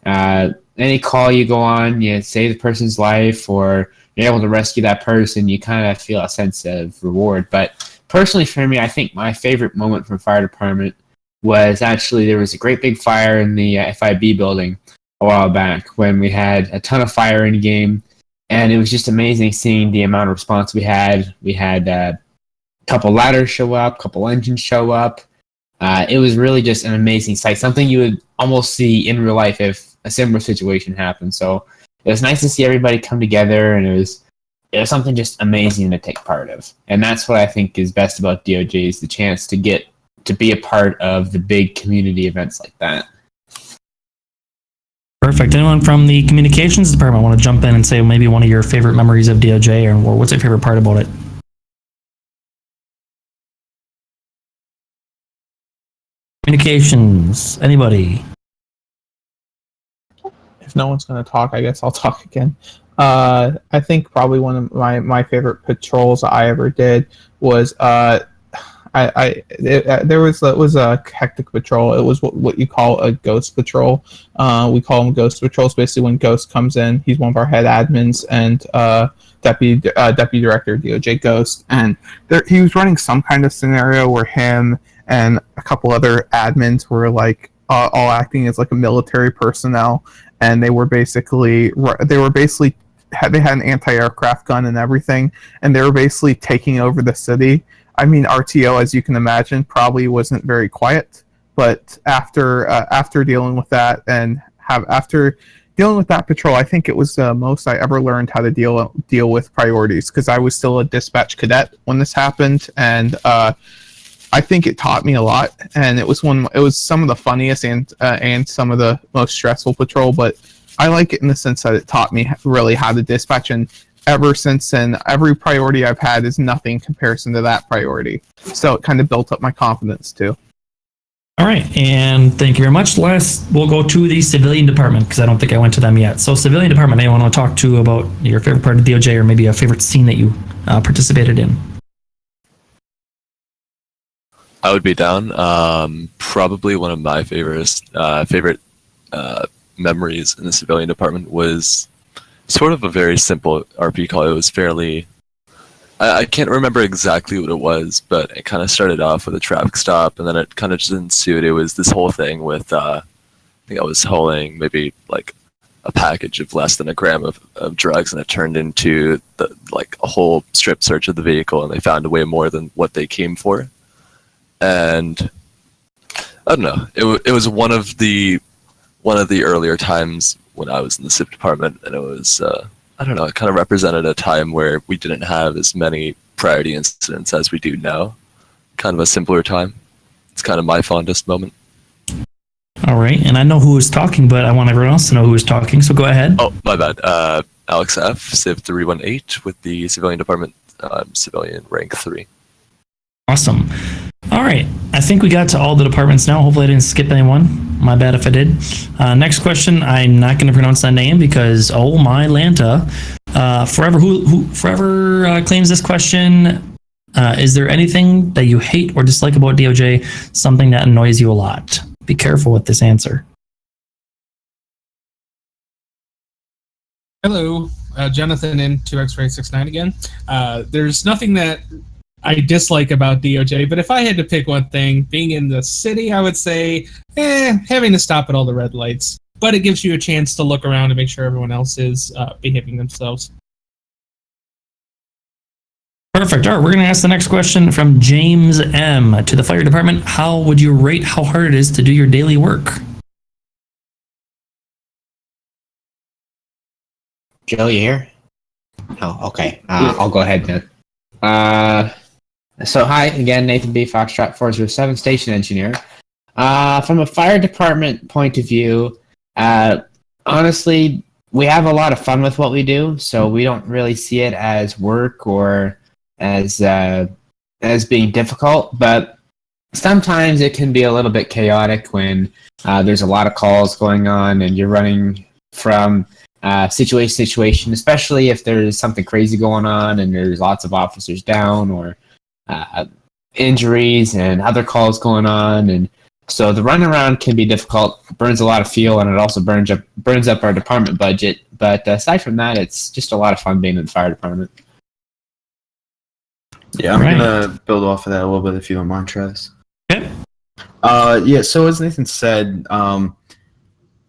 any call you go on, you save the person's life or you're able to rescue that person, you kind of feel a sense of reward. But personally for me, I think my favorite moment from fire department was actually there was a great big fire in the FIB building a while back when we had a ton of fire in the game. And it was just amazing seeing the amount of response we had. We had a couple ladders show up, couple engines show up. It was really just an amazing sight, something you would almost see in real life if a similar situation happened. So it was nice to see everybody come together, and it was something just amazing to take part of. And that's what I think is best about DOJ is the chance to get to be a part of the big community events like that. Perfect. Anyone from the communications department want to jump in and say maybe one of your favorite memories of DOJ or what's your favorite part about it? Communications. Anybody? If no one's going to talk, I guess I'll talk again. I think probably one of my favorite patrols I ever did was there was a hectic patrol. It was what you call a ghost patrol. We call them ghost patrols. Basically, when Ghost comes in, he's one of our head admins and deputy director DOJ Ghost, and he was running some kind of scenario where him and a couple other admins were like all acting as like a military personnel, and they had an anti-aircraft gun and everything, and they were basically taking over the city. I mean, RTO, as you can imagine, probably wasn't very quiet, but after dealing with that after dealing with that patrol, I think it was the most I ever learned how to deal with priorities, because I was still a dispatch cadet when this happened, and I think it taught me a lot, and it was some of the funniest and some of the most stressful patrol, but I like it in the sense that it taught me really how to dispatch, and ever since then, every priority I've had is nothing in comparison to that priority. So it kind of built up my confidence too. All right, and thank you very much. Last, we'll go to the civilian department because I don't think I went to them yet. So civilian department, anyone want to talk to about your favorite part of DOJ or maybe a favorite scene that you participated in? I would be down. Probably one of my favorite memories in the civilian department was sort of a very simple RP call. It was fairly... I can't remember exactly what it was, but it kind of started off with a traffic stop, and then it kind of just ensued. It was this whole thing with, I think I was hauling maybe like a package of less than a gram of drugs, and it turned into a whole strip search of the vehicle, and they found way more than what they came for. And I don't know. It was one of the earlier times when I was in the civ department, and it was I don't know. It kind of represented a time where we didn't have as many priority incidents as we do now. Kind of a simpler time. It's kind of my fondest moment. All right, and I know who was talking, but I want everyone else to know who was talking. So go ahead. Oh, my bad. Alex F. Civ 318 with the civilian department. Civilian rank 3. Awesome. All right. I think we got to all the departments now. Hopefully I didn't skip anyone. My bad if I did. Next question. I'm not going to pronounce that name because, oh my Lanta. Forever claims this question. Is there anything that you hate or dislike about DOJ? Something that annoys you a lot? Be careful with this answer. Hello, Jonathan in 2X-Ray 69 again. There's nothing that I dislike about DOJ, but if I had to pick one thing, being in the city, I would say, having to stop at all the red lights. But it gives you a chance to look around and make sure everyone else is behaving themselves. Perfect. All right, we're going to ask the next question from James M. To the fire department, how would you rate how hard it is to do your daily work? Joe, you here? Oh, okay. I'll go ahead then. So hi again, Nathan B. Foxtrot 407, station engineer. From a fire department point of view, honestly, we have a lot of fun with what we do, so we don't really see it as work or as being difficult. But sometimes it can be a little bit chaotic when there's a lot of calls going on and you're running from situation to situation, especially if there's something crazy going on and there's lots of officers down or injuries and other calls going on. And so the runaround can be difficult, burns a lot of fuel, and it also burns up our department budget. But aside from that, it's just a lot of fun being in the fire department. Yeah, I'm gonna build off of that a little bit if you don't mind, Travis. Okay. Yeah, so as Nathan said,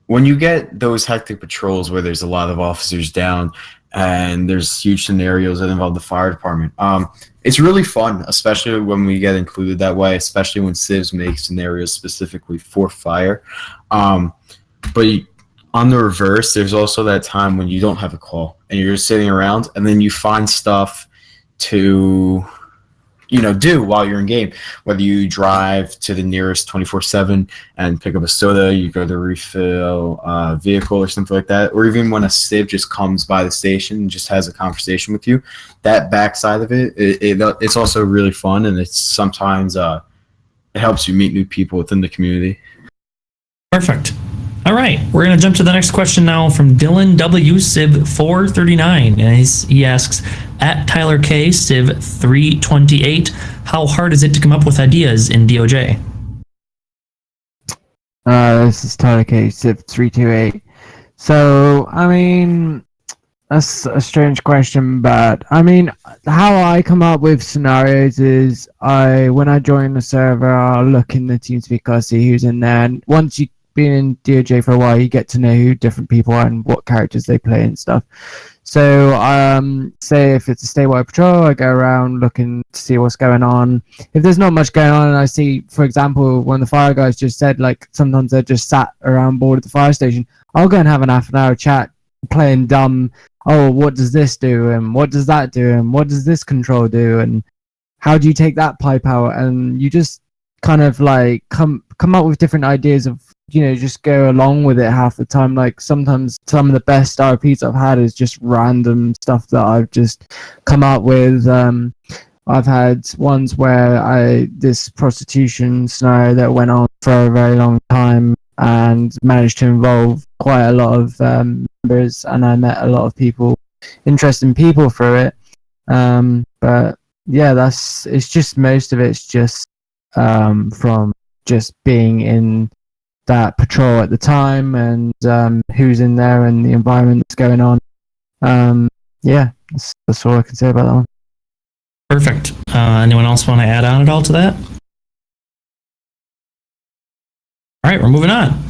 when you get those hectic patrols where there's a lot of officers down and there's huge scenarios that involve the fire department, it's really fun, especially when we get included that way, especially when Civs make scenarios specifically for fire. But on the reverse, there's also that time when you don't have a call and you're just sitting around and then you find stuff to do while you're in game. Whether you drive to the nearest 24/7 and pick up a soda, you go to refill a vehicle or something like that, or even when a civ just comes by the station and just has a conversation with you, that backside of it's also really fun, and it's sometimes it helps you meet new people within the community. Perfect. All right, we're going to jump to the next question now from Dylan W. Civ 439. And he asks, at Tyler K. Civ 328, how hard is it to come up with ideas in DOJ? This is Tyler K. Civ 328. So, I mean, that's a strange question, but I mean, how I come up with scenarios is when I join the server, I'll look in the TeamSpeak, I'll see who's in there, and once you been in DOJ for a while, you get to know who different people are and what characters they play and stuff. So, say if it's a statewide patrol, I go around looking to see what's going on. If there's not much going on, and I see, for example, when the fire guys just said, like, sometimes they're just sat around board at the fire station, I'll go and have an half an hour chat, playing dumb. Oh, what does this do? And what does that do? And what does this control do? And how do you take that pipe out? And you just kind of like come up with different ideas of, just go along with it half the time. Like sometimes some of the best RPs I've had is just random stuff that I've just come up with. I've had ones where this prostitution scenario that went on for a very long time and managed to involve quite a lot of members, and I met a lot of interesting people through it. But yeah, it's just most of it's just from just being in that patrol at the time and who's in there and the environment that's going on. Yeah, that's all I can say about that one. Perfect. Anyone else want to add on at all to that? All right, we're moving on.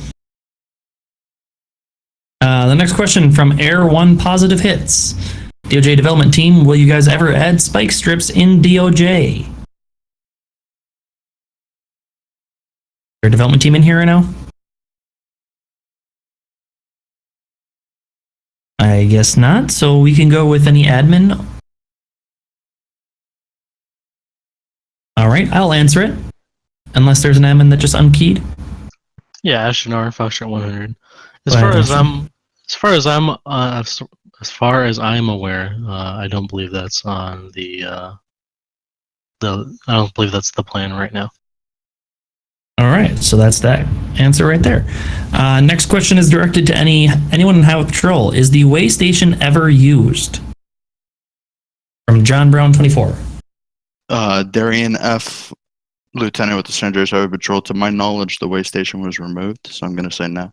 The next question from Air One Positive Hits. DOJ development team, will you guys ever add spike strips in DOJ? Your development team in here right now? I guess not, so we can go with any admin. All right, I'll answer it. Unless there's an admin that just unkeyed. Yeah, Ashinar, Foxtrot 100. As Go far ahead, as Ashton. as far as I'm aware, I don't believe that's on I don't believe that's the plan right now. All right, so that's that answer right there. Next question is directed to anyone in Highway Patrol. Is the way station ever used? From John Brown 24. Darian F. Lieutenant with the San Andreas Highway Patrol. To my knowledge, the way station was removed, so I'm going to say no.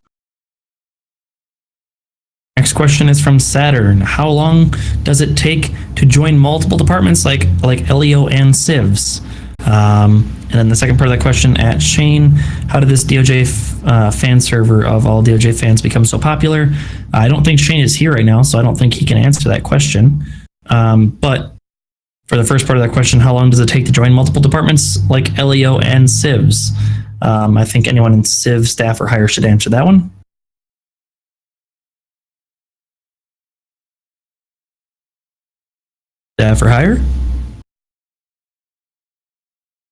Next question is from Saturn. How long does it take to join multiple departments like LEO and civs? And then the second part of that question at Shane, how did this DOJ fan server of all DOJ fans become so popular? I don't think Shane is here right now, so I don't think he can answer that question. But for the first part of that question, how long does it take to join multiple departments like LEO and civs? I think anyone in civ staff or higher should answer that one. Staff or higher?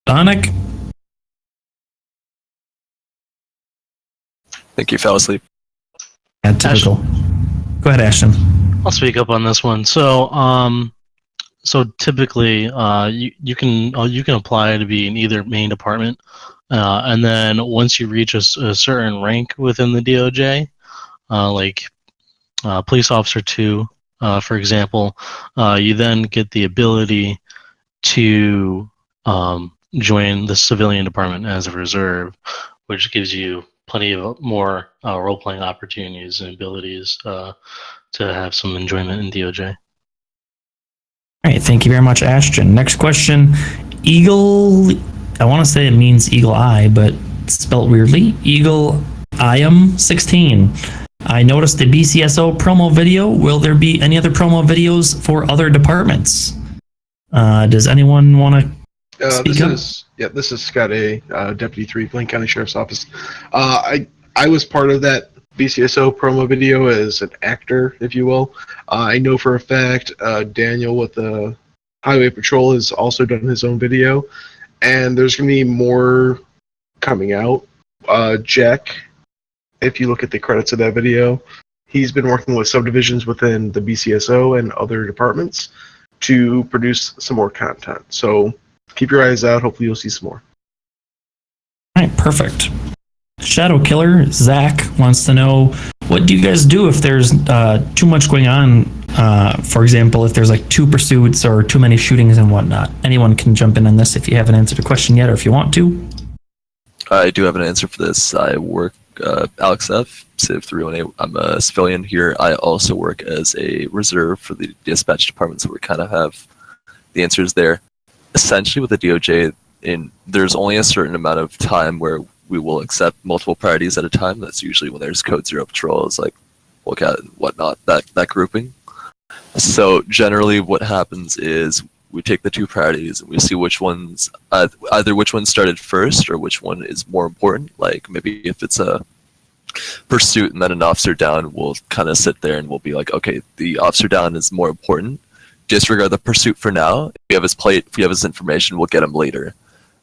Sonic? I think you fell asleep. Yeah, typical. Go ahead, Ashton. I'll speak up on this one. So typically, you can apply to be in either main department, and then once you reach a certain rank within the DOJ, like police officer 2, for example, you then get the ability to join the civilian department as a reserve, which gives you plenty of more role-playing opportunities and abilities to have some enjoyment in DOJ. All right, thank you very much, Ashton. Next question, Eagle, I want to say it means Eagle Eye, but it's spelled weirdly. Eagle IM 16. I noticed the BCSO promo video. Will there be any other promo videos for other departments? Does anyone want to speak up? This is Scott A., Deputy 3, Blaine County Sheriff's Office. I was part of that BCSO promo video as an actor, if you will. I know for a fact Daniel with the Highway Patrol has also done his own video, and there's going to be more coming out. Jack, if you look at the credits of that video, he's been working with subdivisions within the BCSO and other departments to produce some more content. So keep your eyes out. Hopefully you'll see some more. All right, perfect. Shadow Killer, Zach, wants to know, what do you guys do if there's too much going on? For example, if there's like 2 pursuits or too many shootings and whatnot. Anyone can jump in on this if you haven't answered a question yet or if you want to. I do have an answer for this. I work Alex F, Civ 318. I'm a civilian here. I also work as a reserve for the dispatch department, so we kind of have the answers there. Essentially, with the DOJ, there's only a certain amount of time where we will accept multiple priorities at a time. That's usually when there's Code Zero patrols, like Polecat and whatnot, that grouping. So generally, what happens is we take the 2 priorities and we see which ones, either which one started first or which one is more important. Like maybe if it's a pursuit and then an officer down, we'll kind of sit there and we'll be like, okay, the officer down is more important. Disregard the pursuit for now. If we have his plate, if we have his information, we'll get him later.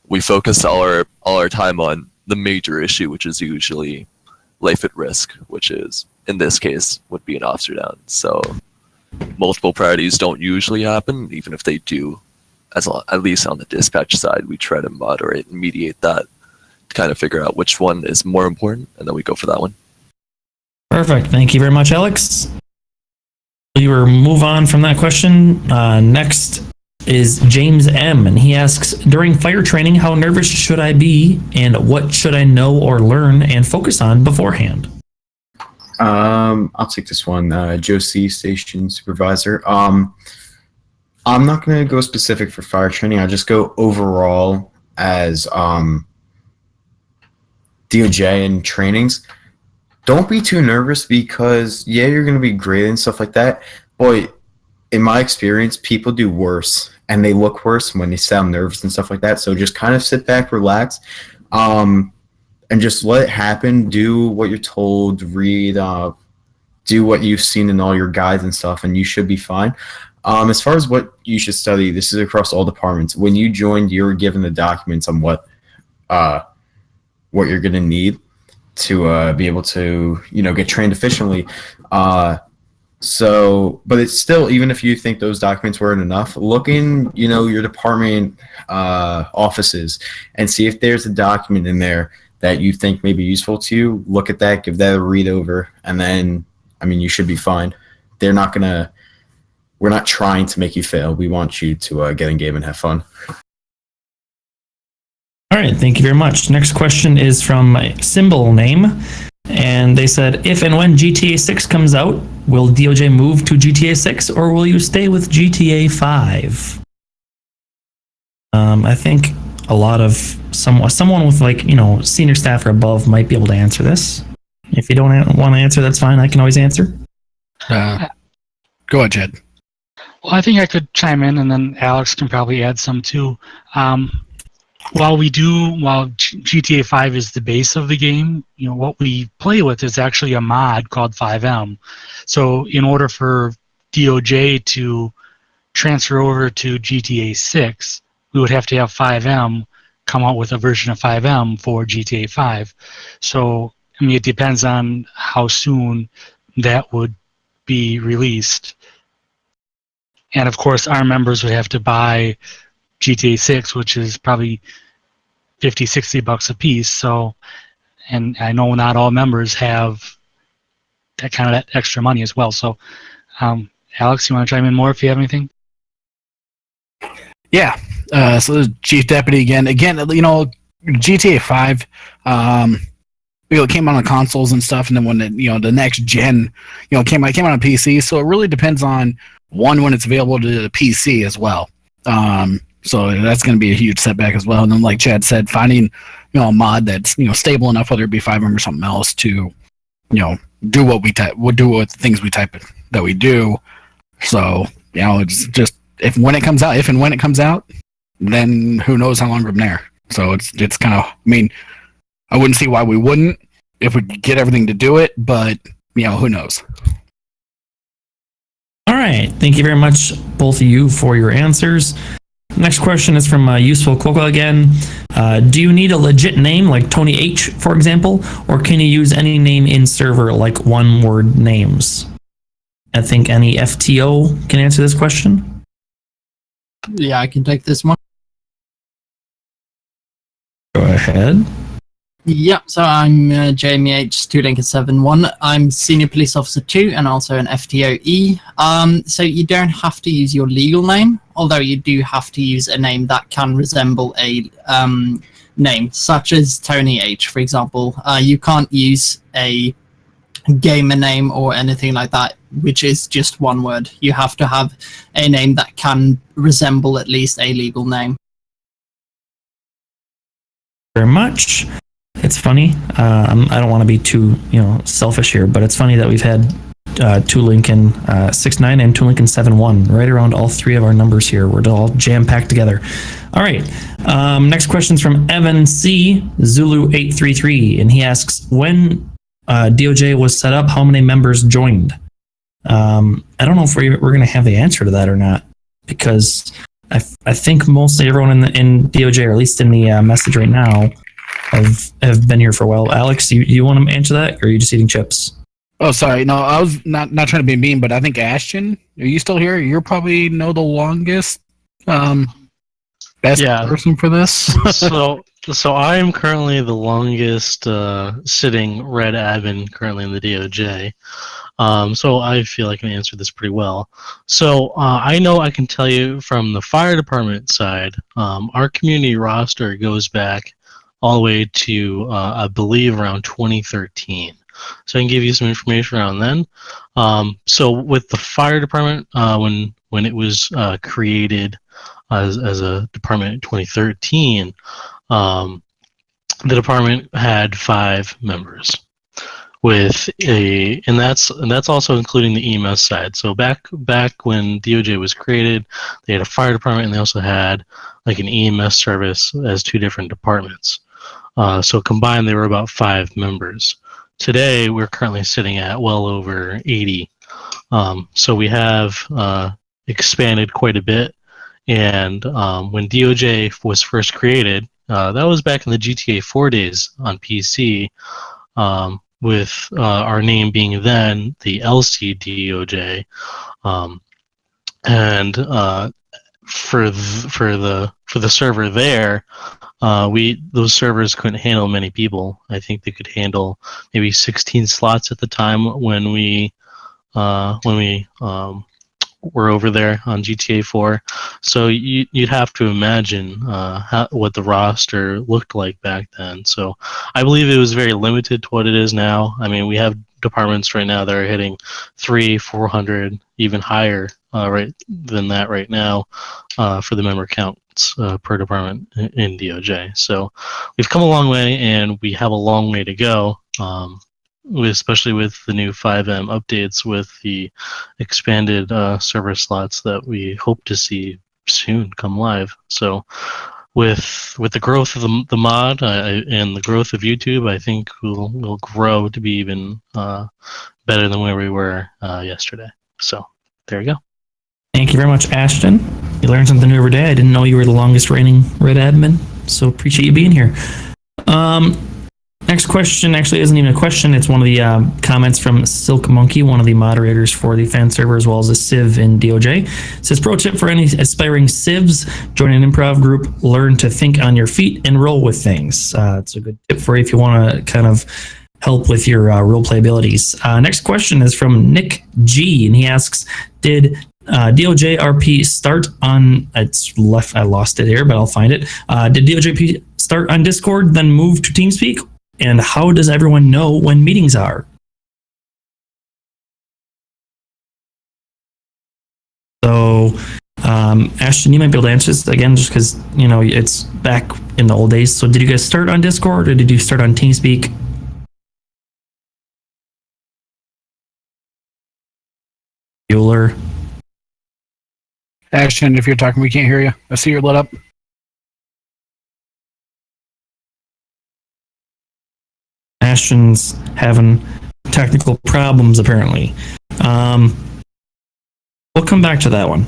We focus all our time on the major issue, which is usually life at risk, which is, in this case, would be an officer down. So multiple priorities don't usually happen. Even if they do, at least on the dispatch side, we try to moderate and mediate that to kind of figure out which one is more important, and then we go for that one. Perfect. Thank you very much, Alex. We will move on from that question. Next is James M, and he asks, during fire training, how nervous should I be, and what should I know or learn and focus on beforehand? I'll take this one. Joe C, Station Supervisor. I'm not going to go specific for fire training. I'll just go overall as DOJ and trainings. Don't be too nervous because, yeah, you're going to be great and stuff like that, but in my experience, people do worse, and they look worse when they sound nervous and stuff like that. So just kind of sit back, relax, and just let it happen. Do what you're told, read, do what you've seen in all your guides and stuff, and you should be fine. As far as what you should study, this is across all departments. When you joined, you were given the documents on what you're going to need to be able to, get trained efficiently. But it's still, even if you think those documents weren't enough, look in, your department offices and see if there's a document in there that you think may be useful to you. Look at that, give that a read over, and then, you should be fine. We're not trying to make you fail. We want you to get in game and have fun. All right, thank you very much. Next question is from Symbol Name. And they said, if and when GTA 6 comes out, will DOJ move to GTA 6 or will you stay with GTA 5? I think a lot of someone with senior staff or above might be able to answer this. If you don't want to answer, that's fine. I can always answer. Go ahead, Jed. Well, I think I could chime in, and then Alex can probably add some too. While GTA 5 is the base of the game, what we play with is actually a mod called 5M. So in order for DOJ to transfer over to GTA 6, we would have to have 5M come out with a version of 5M for GTA 5. So, it depends on how soon that would be released. And of course, our members would have to buy GTA 6, which is probably $50-$60 a piece. So, and I know not all members have that kind of extra money as well. So, Alex, you want to chime in more if you have anything? Yeah. So the Chief Deputy again, GTA 5, it came out on consoles and stuff, and then when the next gen, came out on PC. So it really depends on when it's available to the PC as well. So that's going to be a huge setback as well. And then, like Chad said, finding a mod that's stable enough, whether it be 5M or something else, to do what we do with the things we type that we do. So it's just if and when it comes out, then who knows how long from there. So it's kind of, I wouldn't see why we wouldn't if we could get everything to do it, but who knows. All right. Thank you very much, both of you, for your answers. Next question is from Useful Coca again. Do you need a legit name like Tony H, for example, or can you use any name in server like one-word names? I think any FTO can answer this question. Yeah, I can take this one. Go ahead. Yeah, so I'm Jamie H. 2Lincoln71. I'm Senior Police Officer 2 and also an FTOE. So you don't have to use your legal name, although you do have to use a name that can resemble a name, such as Tony H, for example. You can't use a gamer name or anything like that, which is just one word. You have to have a name that can resemble at least a legal name. Very much. It's funny. I don't want to be too selfish here, but it's funny that we've had 2Lincoln 69 and 2Lincoln 71 right around all three of our numbers here. We're all jam packed together. All right. Next question is from Evan C. Zulu 833, and he asks, when DOJ was set up, how many members joined? I don't know if we're going to have the answer to that or not, because I think mostly everyone in DOJ, or at least in the message right now, have been here for a while. Alex, you want to answer that, or are you just eating chips? Oh, sorry. No, I was not trying to be mean, but I think Ashton, are you still here? You're probably the longest best person for this. So I am currently the longest sitting red admin currently in the DOJ. So I feel I can answer this pretty well. So I know I can tell you from the fire department side, our community roster goes back all the way to, I believe, around 2013. So I can give you some information around then. So with the fire department, when it was created as a department in 2013, the department had 5 members. And that's also including the EMS side. So back when DOJ was created, they had a fire department and they also had like an EMS service as 2 different departments. So combined, they were about 5 members. Today, we're currently sitting at well over 80. So we have expanded quite a bit. And when DOJ was first created, that was back in the GTA 4 days on PC, with our name being then the LC DOJ. And for the server there, those servers couldn't handle many people. I think they could handle maybe 16 slots at the time when we were over there on GTA 4. So you'd have to imagine what the roster looked like back then. So I believe it was very limited to what it is now. I mean, we have departments right now that are hitting 300-400, even higher right than that right now for the member counts per department in DOJ. So we've come a long way, and we have a long way to go. Especially with the new 5M updates, with the expanded server slots that we hope to see soon come live. So with the growth of the mod and the growth of YouTube, I think we'll grow to be even better than where we were yesterday. So there you go. Thank you very much, Ashton. You learn something new every day. I didn't know you were the longest reigning Red admin, so appreciate you being here. Next question actually isn't even a question. It's one of the comments from Silk Monkey, one of the moderators for the fan server, as well as a Civ in DOJ. It says, pro tip for any aspiring Civs, join an improv group, learn to think on your feet and roll with things. It's a good tip for you if you want to kind of help with your roleplay abilities. Next question is from Nick G, and he asks, did DOJ RP start on, it's left, I lost it here, but I'll find it. Did DOJP start on Discord, then move to TeamSpeak? And how does everyone know when meetings are? So, Ashton, you might be able to answer this again, just because, you know, it's back in the old days. So did you guys start on Discord, or did you start on TeamSpeak? Bueller? Ashton, if you're talking, we can't hear you. I see you're lit up. Ashton's having technical problems, apparently. We'll come back to that one.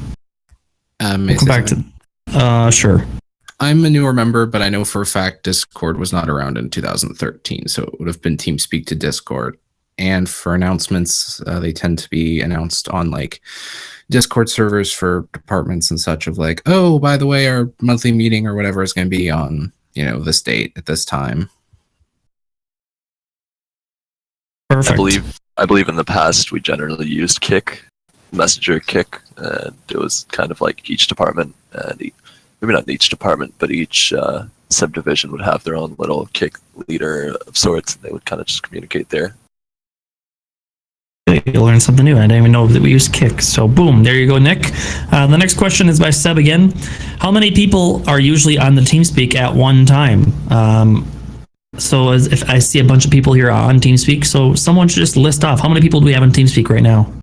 We'll come back to... sure. I'm a newer member, but I know for a fact Discord was not around in 2013, so it would have been TeamSpeak to Discord. And for announcements, they tend to be announced on like Discord servers for departments and such, of like, oh, by the way, our monthly meeting or whatever is going to be on, you know, this date at this time. Perfect. I believe in the past we generally used Kik, Messenger Kik, and it was kind of like each department, maybe not each department, but each subdivision would have their own little Kik leader of sorts, and they would kind of just communicate there. You learn something new. I didn't even know that we use Kik. So boom, there you go, Nick. The next question is by Seb again. How many people are usually on the TeamSpeak at one time? So as if I see a bunch of people here on TeamSpeak, so someone should just list off how many people do we have on TeamSpeak right now?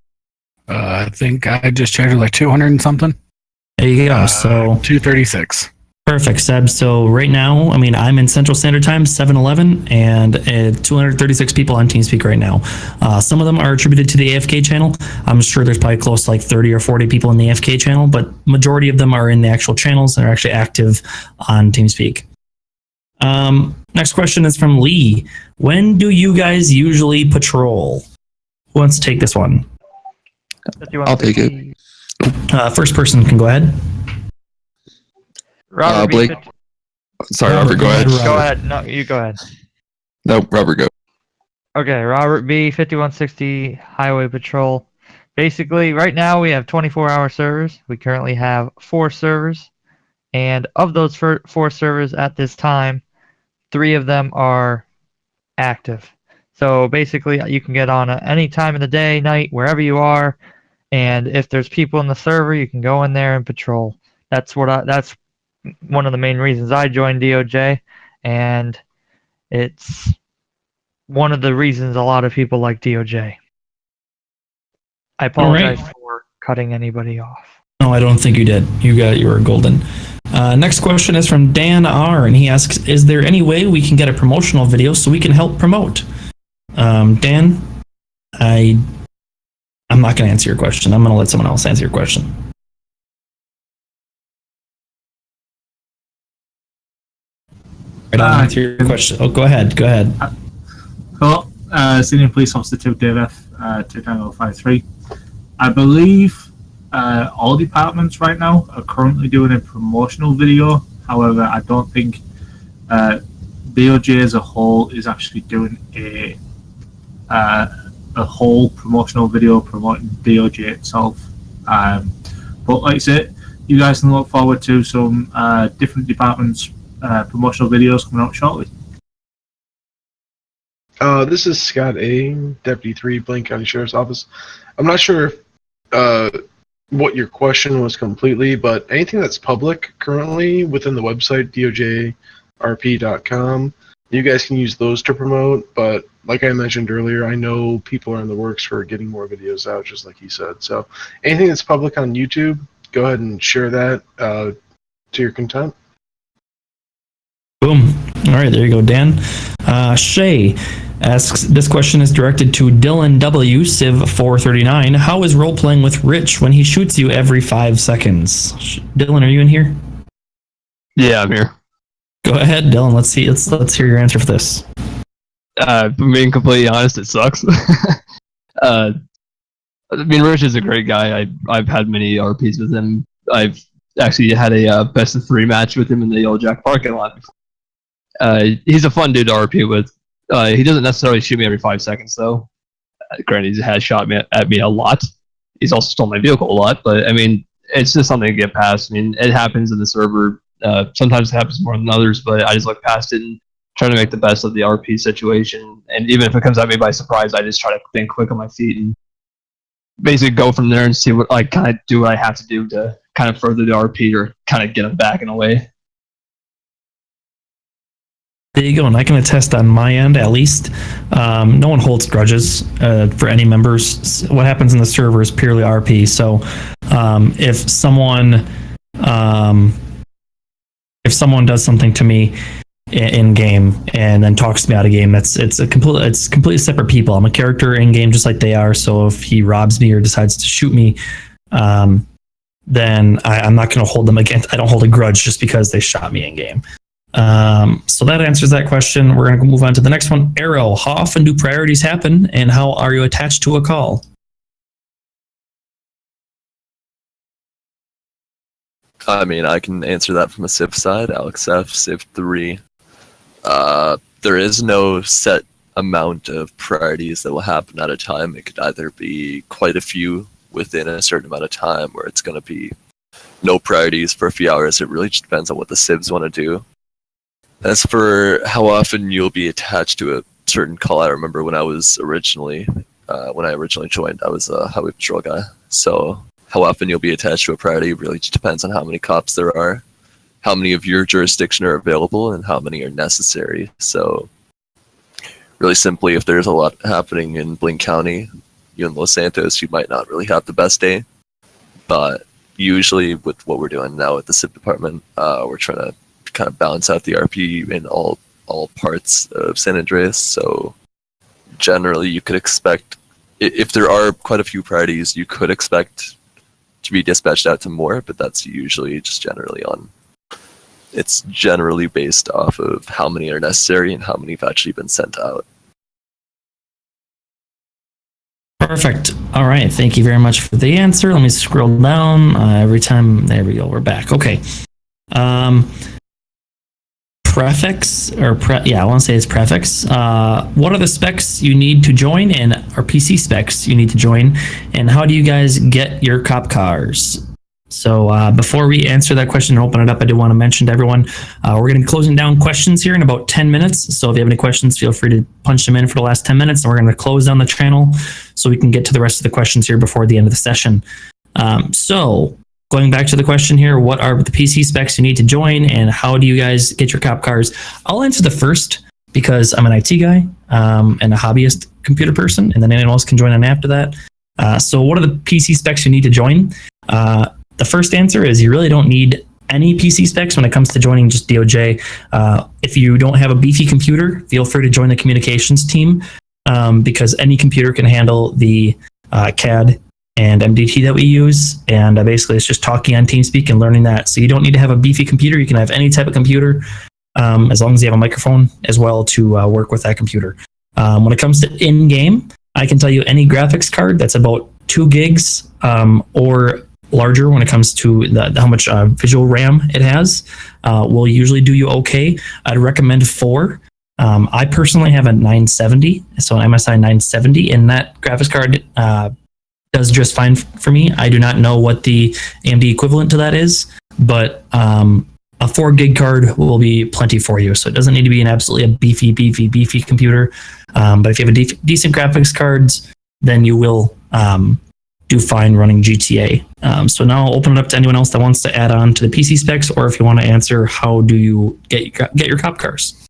I think I just checked like 200 and something. There you go. So 236. Perfect, Seb. So right now, I mean, I'm in Central Standard Time, 7-11, and 236 people on TeamSpeak right now. Some of them are attributed to the AFK channel. I'm sure there's probably close to like 30 or 40 people in the AFK channel, but majority of them are in the actual channels and are actually active on TeamSpeak. Next question is from Lee. When do you guys usually patrol? Who wants to take this one? I'll take it. First person can go ahead. Robert Blake. Sorry, Robert, go ahead. Go ahead. No, you go ahead. No, Robert, go. Okay, Robert B, 5160 Highway Patrol. Basically, right now we have 24-hour servers. We currently have 4 servers. And of those 4 servers at this time, 3 of them are active. So basically, you can get on at any time of the day, night, wherever you are. And if there's people in the server, you can go in there and patrol. That's one of the main reasons I joined DOJ, and it's one of the reasons a lot of people like DOJ. I apologize for cutting anybody off. No, I don't think you did. You were golden. Next question is from Dan R, and he asks, is there any way we can get a promotional video so we can help promote? Dan, I'm not going to answer your question. I'm going to let someone else answer your question. I'll answer your question. Oh, go ahead. Cool. Senior Police Officer 2 DF 29053. I believe all departments right now are currently doing a promotional video. However, I don't think DOJ as a whole is actually doing a whole promotional video promoting DOJ itself. But like I said, you guys can look forward to some different departments' promotional videos coming out shortly. This is Scott A., Deputy 3, Blaine County Sheriff's Office. I'm not sure what your question was completely, but anything that's public currently within the website, dojrp.com, you guys can use those to promote, but like I mentioned earlier, I know people are in the works for getting more videos out, just like he said. So anything that's public on YouTube, go ahead and share that to your content. Boom. All right, there you go, Dan. Shay asks, this question is directed to Dylan W, Civ 439. How is role-playing with Rich when he shoots you every 5 seconds? Dylan, are you in here? Yeah, I'm here. Go ahead, Dylan. Let's hear your answer for this. Being completely honest, it sucks. I mean, Rich is a great guy. I've had many RPs with him. I've actually had a best of 3 match with him in the Yellow Jack parking lot before. He's a fun dude to RP with. He doesn't necessarily shoot me every 5 seconds, though. Granted, he has shot at me a lot. He's also stolen my vehicle a lot, but I mean, it's just something to get past. I mean, it happens in the server. Sometimes it happens more than others, but I just look past it and try to make the best of the RP situation. And even if it comes at me by surprise, I just try to think quick on my feet and basically go from there and see what I kind of do what I have to do to kind of further the RP or kind of get him back in a way. There you go, and I can attest on my end, at least, no one holds grudges for any members. What happens in the server is purely RP. So if someone does something to me in game and then talks to me out of game, it's completely separate people. I'm a character in game just like they are. So if he robs me or decides to shoot me, then I'm not going to hold them against. I don't hold a grudge just because they shot me in game. So that answers that question. We're going to move on to the next one. Arrow, how often do priorities happen and how are you attached to a call? I mean, I can answer that from a Civ side. Alex F, Civ 3. There is no set amount of priorities that will happen at a time. It could either be quite a few within a certain amount of time, or it's going to be no priorities for a few hours. It really just depends on what the Civs want to do. As for how often you'll be attached to a certain call, I remember when I originally joined, I was a highway patrol guy. So how often you'll be attached to a priority really just depends on how many cops there are, how many of your jurisdiction are available, and how many are necessary. So really simply, if there's a lot happening in Blaine County, you in Los Santos, you might not really have the best day. But usually with what we're doing now with the Civ department, we're trying to kind of balance out the RP in all parts of San Andreas. So generally you could expect, if there are quite a few priorities, you could expect to be dispatched out to more, but that's usually just it's generally based off of how many are necessary and how many have actually been sent out. Perfect. All right. Thank you very much for the answer. Let me scroll down every time. There we go. We're back. Okay. Prefix I want to say it's prefix. What are the specs you need to join or PC specs you need to join, and how do you guys get your cop cars? So before we answer that question and open it up, I do want to mention to everyone, we're going to be closing down questions here in about 10 minutes. So if you have any questions, feel free to punch them in for the last 10 minutes, and we're going to close down the channel so we can get to the rest of the questions here before the end of the session. So going back to the question here, what are the PC specs you need to join, and how do you guys get your cop cars? I'll answer the first because I'm an IT guy and a hobbyist computer person, and then anyone else can join in after that. So what are the PC specs you need to join? The first answer is you really don't need any PC specs when it comes to joining just DOJ. If you don't have a beefy computer, feel free to join the communications team because any computer can handle the CAD and MDT that we use, and basically it's just talking on TeamSpeak and learning that. So you don't need to have a beefy computer. You can have any type of computer as long as you have a microphone as well to work with that computer. When it comes to in-game, I can tell you any graphics card that's about 2 gigs or larger when it comes to how much visual RAM it has will usually do you okay. I'd recommend 4. I personally have a 970, so an MSI 970, and that graphics card does just fine for me. I do not know what the AMD equivalent to that is, but a 4 gig card will be plenty for you. So it doesn't need to be an absolutely a beefy computer. But if you have a decent graphics cards, then you will do fine running GTA. So now I'll open it up to anyone else that wants to add on to the PC specs, or if you want to answer, how do you get your cop cars?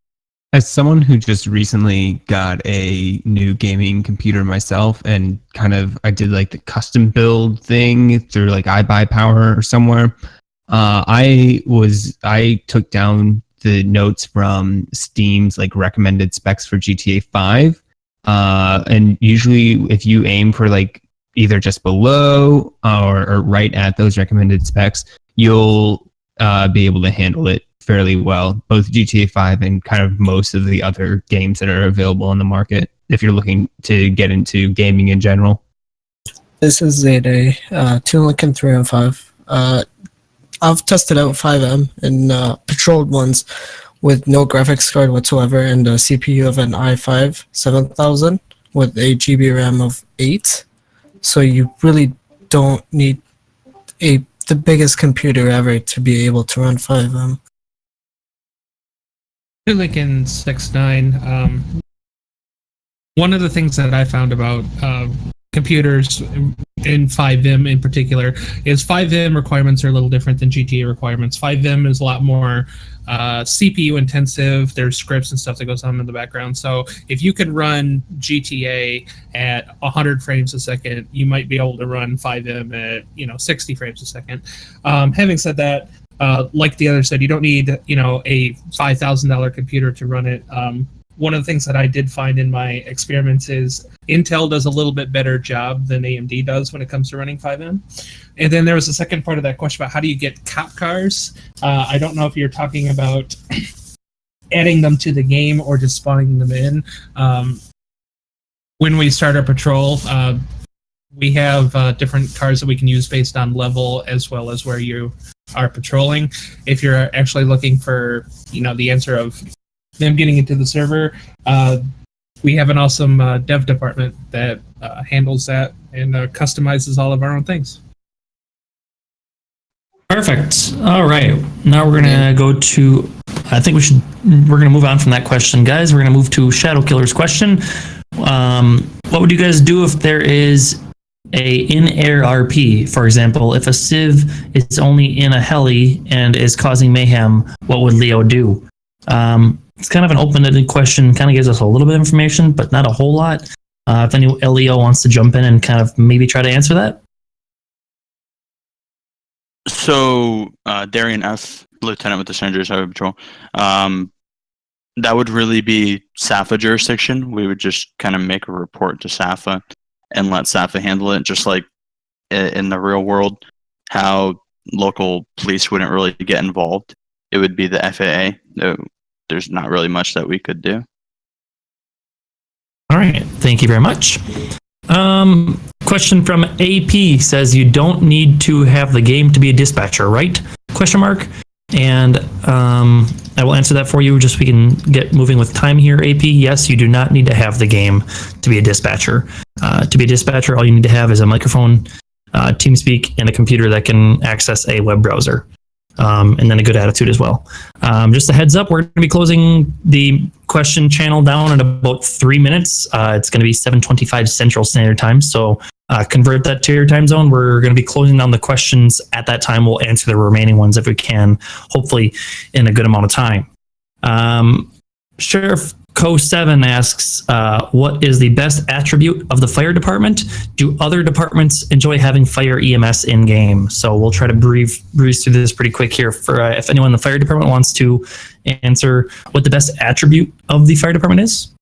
As someone who just recently got a new gaming computer myself, and I did like the custom build thing through like iBuyPower or somewhere. I took down the notes from Steam's like recommended specs for GTA 5. And usually if you aim for like either just below or right at those recommended specs, you'll be able to handle it fairly well, both GTA 5 and kind of most of the other games that are available on the market if you're looking to get into gaming in general. This is Zayday, Toon Lincoln 3 and 5. I've tested out 5M and patrolled ones with no graphics card whatsoever and a CPU of an i5 7000 with a GB RAM of 8. So you really don't need the biggest computer ever to be able to run 5M. Lincoln 6.9. One of the things that I found about computers in 5M in particular is 5M requirements are a little different than GTA requirements. 5M is a lot more CPU intensive. There's scripts and stuff that goes on in the background. So if you can run GTA at 100 frames a second, you might be able to run 5M at 60 frames a second. Having said that, like the other said, you don't need a $5,000 computer to run it. One of the things that I did find in my experiments is Intel does a little bit better job than AMD does when it comes to running 5M. And then there was a second part of that question about how do you get cop cars. I don't know if you're talking about adding them to the game or just spawning them in. When we start our patrol, we have different cars that we can use based on level as well as where you are patrolling. If you're actually looking for the answer of them getting into the server, we have an awesome dev department that handles that and customizes all of our own things. Perfect. All right. Now we're gonna go to. We're gonna move on from that question, guys. We're gonna move to Shadow Killer's question. What would you guys do if there is a in-air RP? For example, if a Civ is only in a heli and is causing mayhem, what would Leo do? It's kind of an open-ended question, kind of gives us a little bit of information, but not a whole lot. If any Leo wants to jump in and kind of maybe try to answer that. So, Darian F., Lieutenant with the San Andreas Highway Patrol, that would really be SAFA jurisdiction. We would just kind of make a report to SAFA and let SAFA handle it, just like in the real world, how local police wouldn't really get involved. It would be the FAA. There's not really much that we could do. All right, thank you very much. Question from AP says you don't need to have the game to be a dispatcher, right? Question mark. And I will answer that for you just so we can get moving with time here, AP. Yes, you do not need to have the game to be a dispatcher. To be a dispatcher, all you need to have is a microphone, TeamSpeak, and a computer that can access a web browser. And then a good attitude as well. Just a heads up, we're going to be closing the question channel down in about 3 minutes. It's going to be 7:25 Central Standard Time, so convert that to your time zone. We're going to be closing down the questions at that time. We'll answer the remaining ones if we can, hopefully in a good amount of time. Sheriff Co7 asks, what is the best attribute of the fire department? Do other departments enjoy having fire EMS in-game? So we'll try to breeze through this pretty quick here. For if anyone in the fire department wants to answer what the best attribute of the fire department is.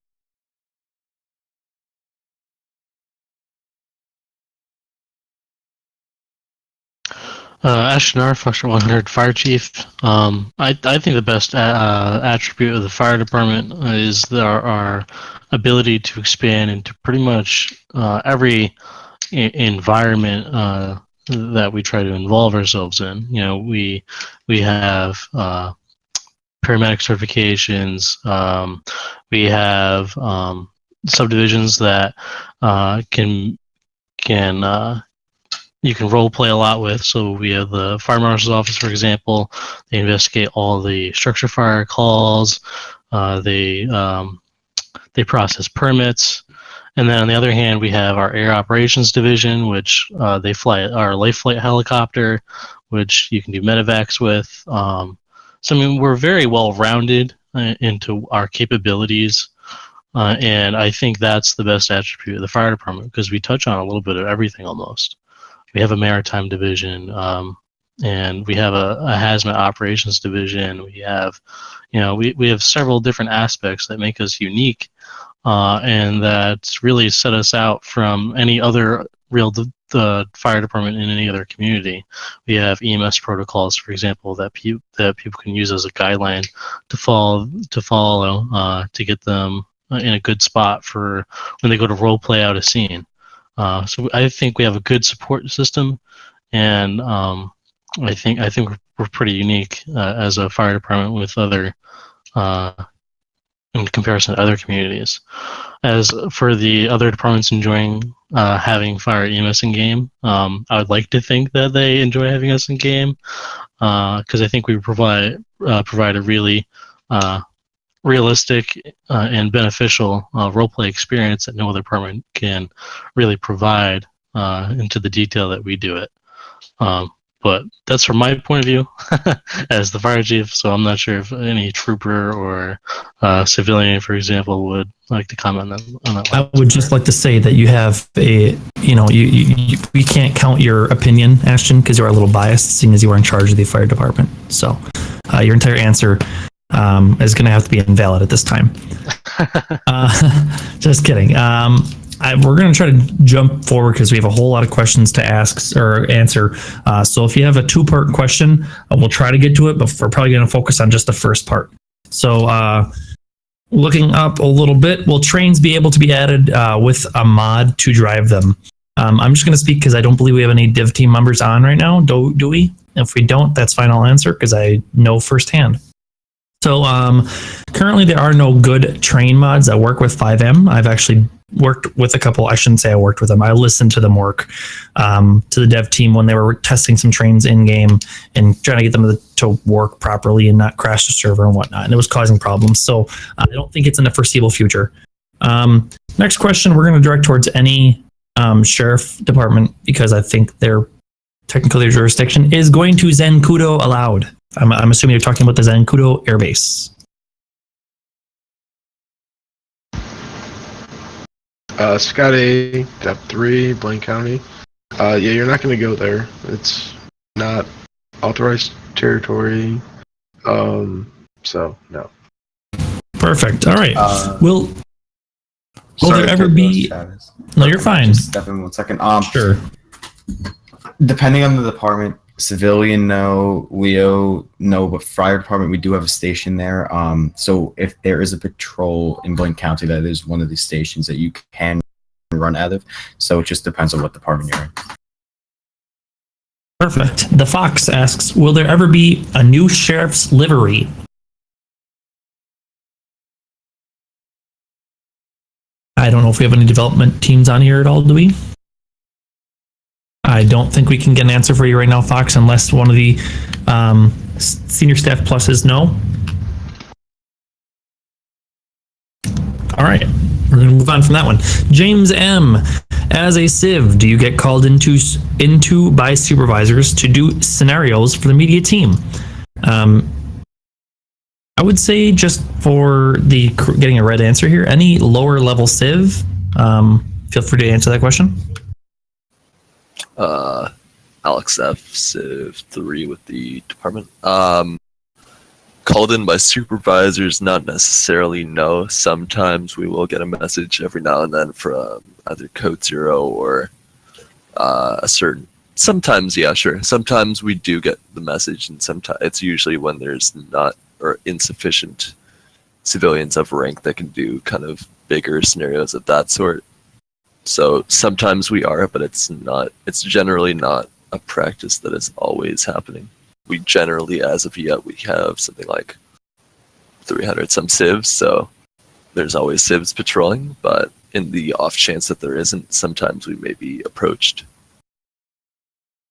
Ashnar, Function 100 Fire Chief. I think the best attribute of the fire department is our ability to expand into pretty much every environment that we try to involve ourselves in. We have paramedic certifications. We have subdivisions that can you can role play a lot with. So we have the fire marshal's office, for example. They investigate all the structure fire calls. They process permits. And then on the other hand, we have our air operations division, which they fly our life flight helicopter, which you can do medevacs with. So I mean, we're very well rounded into our capabilities. And I think that's the best attribute of the fire department, because we touch on a little bit of everything almost. We have a maritime division, and we have a hazmat operations division. We have, we have several different aspects that make us unique, and that really set us out from any other the fire department in any other community. We have EMS protocols, for example, that people can use as a guideline to follow to get them in a good spot for when they go to role play out a scene. So I think we have a good support system, and I think we're pretty unique as a fire department with other in comparison to other communities. As for the other departments enjoying having fire EMS in game, I would like to think that they enjoy having us in game, because I think we provide a really realistic and beneficial roleplay experience that no other department can really provide into the detail that we do it. But that's from my point of view as the fire chief, so I'm not sure if any trooper or civilian, for example, would like to comment on that. I would just like to say that you have we can't count your opinion, Ashton, because you are a little biased, seeing as you are in charge of the fire department. So your entire answer is going to have to be invalid at this time. Just kidding. We're going to try to jump forward because we have a whole lot of questions to ask or answer. So if you have a two-part question, we'll try to get to it, but we're probably going to focus on just the first part. So looking up a little bit, will trains be able to be added with a mod to drive them? I'm just going to speak because I don't believe we have any dev team members on right now. Do we? If we don't, that's fine. I'll answer because I know firsthand. So currently there are no good train mods that work with 5M. I've actually worked with a couple. I shouldn't say I worked with them. I listened to them work to the dev team when they were testing some trains in game and trying to get them to work properly and not crash the server and whatnot. And it was causing problems. So I don't think it's in the foreseeable future. Next question, we're going to direct towards any sheriff department because I think their jurisdiction is going to Zancudo allowed. I'm assuming you're talking about the Zancudo Air Base. Scott A, Dep 3, Blaine County. Yeah, you're not going to go there. It's not authorized territory. So, no. Perfect. All right. Will there ever be... No, you're fine. Just step in 1 second. Sure. Depending on the department, civilian, no. Leo, no. But fire department, we do have a station there. So if there is a patrol in Blaine County, that is one of the stations that you can run out of. So it just depends on what department you're in. Perfect. The Fox asks, will there ever be a new sheriff's livery? I don't know if we have any development teams on here at all, do we? I don't think we can get an answer for you right now, Fox, unless one of the senior staff pluses no. All right, we're going to move on from that one. James M. As a civ, do you get called into by supervisors to do scenarios for the media team? I would say, just for the getting a right answer here, any lower level civ, feel free to answer that question. Alex F, Civ 3 with the department. Called in by supervisors, not necessarily, no. Sometimes we will get a message every now and then from either Code Zero or a certain... Sometimes, yeah, sure. Sometimes we do get the message, and sometimes it's usually when there's not or insufficient civilians of rank that can do kind of bigger scenarios of that sort. So sometimes we are, but it's generally not a practice that is always happening. We generally, as of yet, we have something like 300 some civs, so there's always civs patrolling, but in the off chance that there isn't, sometimes we may be approached.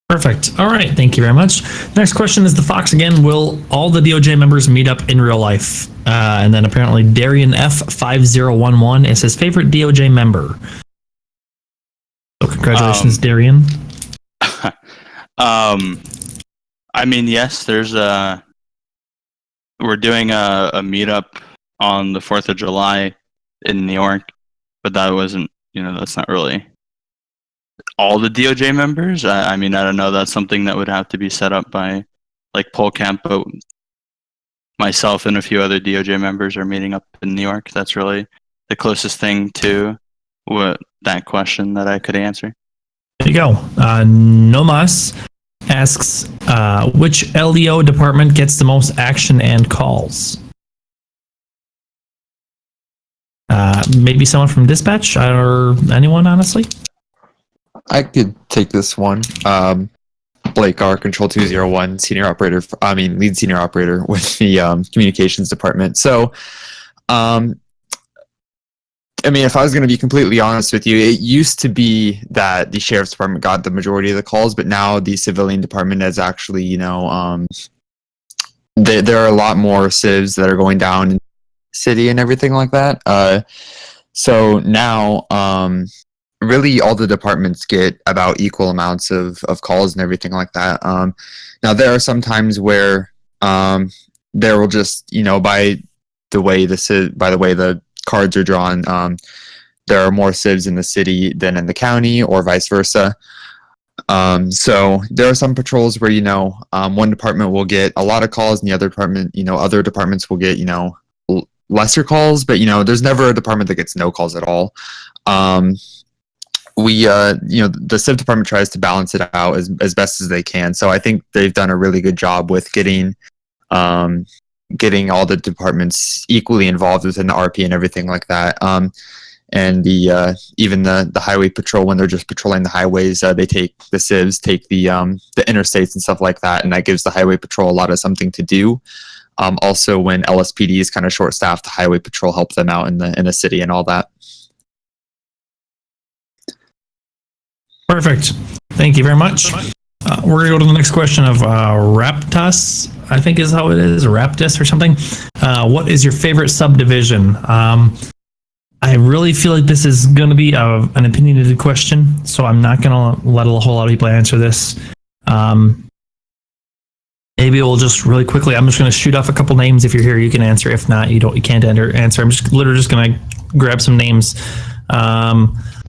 Perfect. All right. Thank you very much. Next question is the Fox again. Will all the DOJ members meet up in real life? And then apparently Darian F5011 is his favorite DOJ member. So congratulations, Darian. I mean, yes, there's we're doing a meetup on the 4th of July in New York, but that wasn't, that's not really all the DOJ members. I mean, I don't know. That's something that would have to be set up by like PolCamp, but myself and a few other DOJ members are meeting up in New York. That's really the closest thing to that question that I could answer. There you go. Nomas asks, which LEO department gets the most action and calls? Maybe someone from dispatch or anyone, honestly? I could take this one. Blake, our Control 201 lead senior operator with the communications department. So, I mean, if I was going to be completely honest with you, it used to be that the sheriff's department got the majority of the calls, but now the civilian department is actually, there are a lot more civs that are going down in the city and everything like that. So now, really all the departments get about equal amounts of calls and everything like that. Now there are some times where there will just, by the way the cards are drawn, there are more civs in the city than in the county, or vice versa. So there are some patrols where one department will get a lot of calls, and the other department, other departments will get lesser calls. But there's never a department that gets no calls at all. The civ department tries to balance it out as best as they can. So I think they've done a really good job with getting all the departments equally involved within the RP and everything like that. And even the highway patrol, when they're just patrolling the highways, the civs take the interstates and stuff like that, and that gives the highway patrol a lot of something to do. Also, when LSPD is kind of short-staffed, the highway patrol helps them out in the city and all that. Perfect. Thank you very much. We're going to go to the next question of Raptus, I think is how it is, Raptus or something. What is your favorite subdivision? I really feel like this is going to be an opinionated question, so I'm not going to let a whole lot of people answer this. Maybe we'll just really quickly, I'm just going to shoot off a couple names. If you're here, you can answer. If not, you can't answer. I'm just literally just going to grab some names.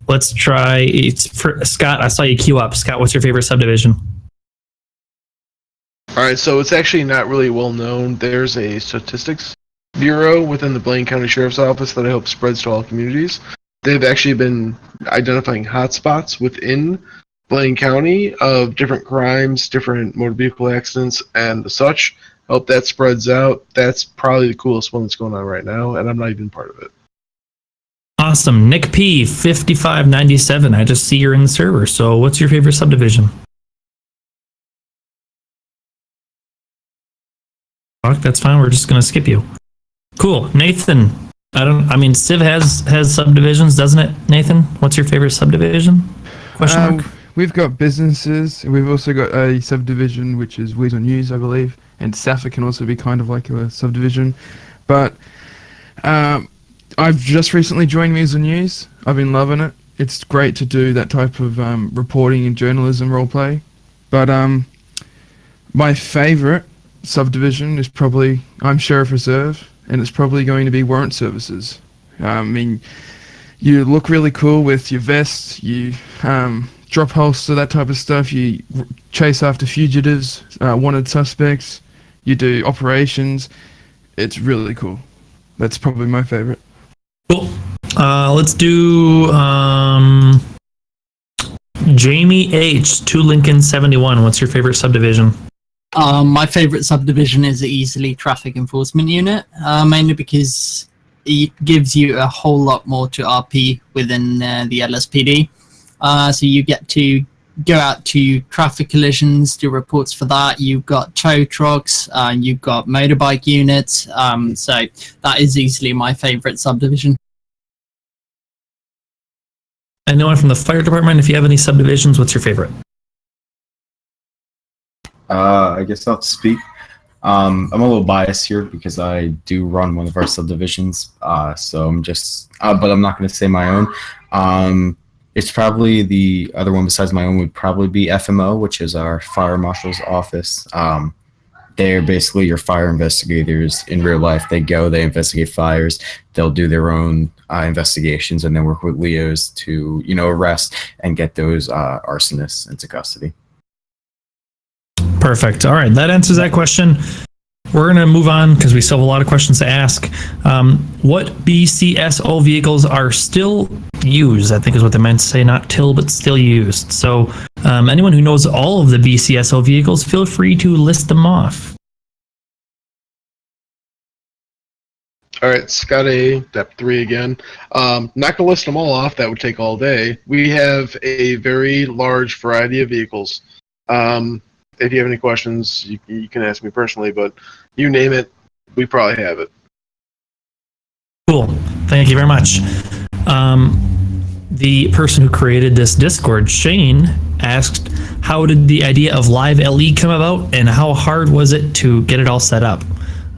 Let's try, it's for Scott. I saw you queue up. Scott, what's your favorite subdivision? All right, so it's actually not really well known. There's a statistics bureau within the Blaine County Sheriff's Office that I hope spreads to all communities. They've actually been identifying hotspots within Blaine County of different crimes, different motor vehicle accidents, and such. Hope that spreads out. That's probably the coolest one that's going on right now, and I'm not even part of it. Awesome. Nick P, 5597. I just see you're in the server. So what's your favorite subdivision? Fuck, that's fine. We're just going to skip you. Cool. Nathan, Civ has subdivisions, doesn't it, Nathan? What's your favorite subdivision? Question mark? We've got businesses. We've also got a subdivision, which is Weasel News, I believe. And Safa can also be kind of like a subdivision. But I've just recently joined Weasel News. I've been loving it. It's great to do that type of reporting and journalism roleplay. But my favorite subdivision is probably, I'm Sheriff Reserve, and it's probably going to be Warrant Services. You look really cool with your vest, you drop holster, that type of stuff, you chase after fugitives, wanted suspects, you do operations. It's really cool. That's probably my favorite. Cool. Let's do Jamie H, 2 Lincoln 71. What's your favorite subdivision? My favorite subdivision is the Easily Traffic Enforcement Unit, mainly because it gives you a whole lot more to RP within the LSPD. So you get to go out to traffic collisions, do reports for that. You've got tow trucks, you've got motorbike units. So that is easily my favorite subdivision. Anyone from the fire department, if you have any subdivisions, what's your favorite? I guess I'll speak. I'm a little biased here because I do run one of our subdivisions, so I'm just, but I'm not going to say my own. It's probably the other one besides my own would probably be FMO, which is our fire marshal's office. They're basically your fire investigators in real life. They investigate fires. They'll do their own investigations and then work with Leos to, arrest and get those arsonists into custody. Perfect. All right, that answers that question. We're going to move on because we still have a lot of questions to ask. What BCSO vehicles are still used? I think is what they meant to say, not till, but still used. So anyone who knows all of the BCSO vehicles, feel free to list them off. All right, Scott A, Dep 3 again. Not going to list them all off. That would take all day. We have a very large variety of vehicles. If you have any questions, you can ask me personally, but you name it, we probably have it. Cool. Thank you very much. The person who created this Discord, Shane, asked, how did the idea of Live LE come about and how hard was it to get it all set up?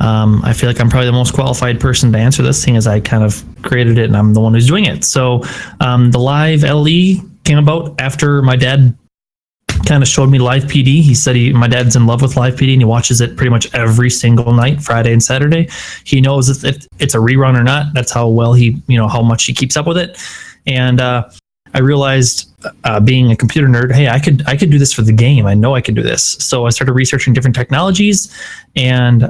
I feel like I'm probably the most qualified person to answer this, seeing as I kind of created it and I'm the one who's doing it. So the Live LE came about after my dad kind of showed me Live PD. He said my dad's in love with Live PD and he watches it pretty much every single night, Friday and Saturday. He knows if it's a rerun or not. That's how well how much he keeps up with it. And I realized, being a computer nerd, hey, I could do this for the game. I know I could do this. So I started researching different technologies, and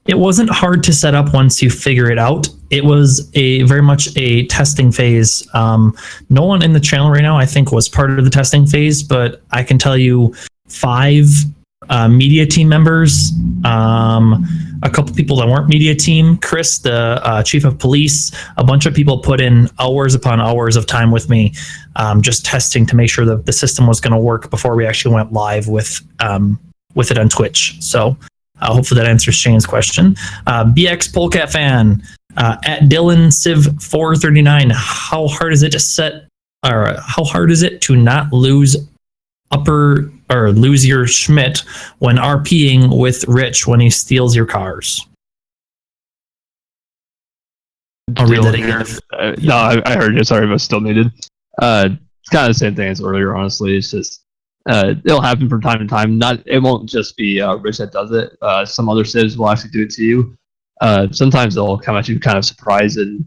it wasn't hard to set up once you figure it out. It was very much a testing phase. No one in the channel right now, I think, was part of the testing phase, but I can tell you 5 media team members, a couple people that weren't media team, Chris, the chief of police, a bunch of people put in hours upon hours of time with me, just testing to make sure that the system was going to work before we actually went live with it on Twitch. So hopefully that answers Shane's question. BX Polecat Fan, at Dylan Civ 439, how hard is it to not lose lose your Schmidt when RPing with Rich when he steals your cars? I'll read that again. No, I heard you. Sorry, but still needed. It's kind of the same thing as earlier, honestly. It's just it'll happen from time to time. It won't just be Rich that does it. Some other civs will actually do it to you. Sometimes they'll come at you kind of surprised, and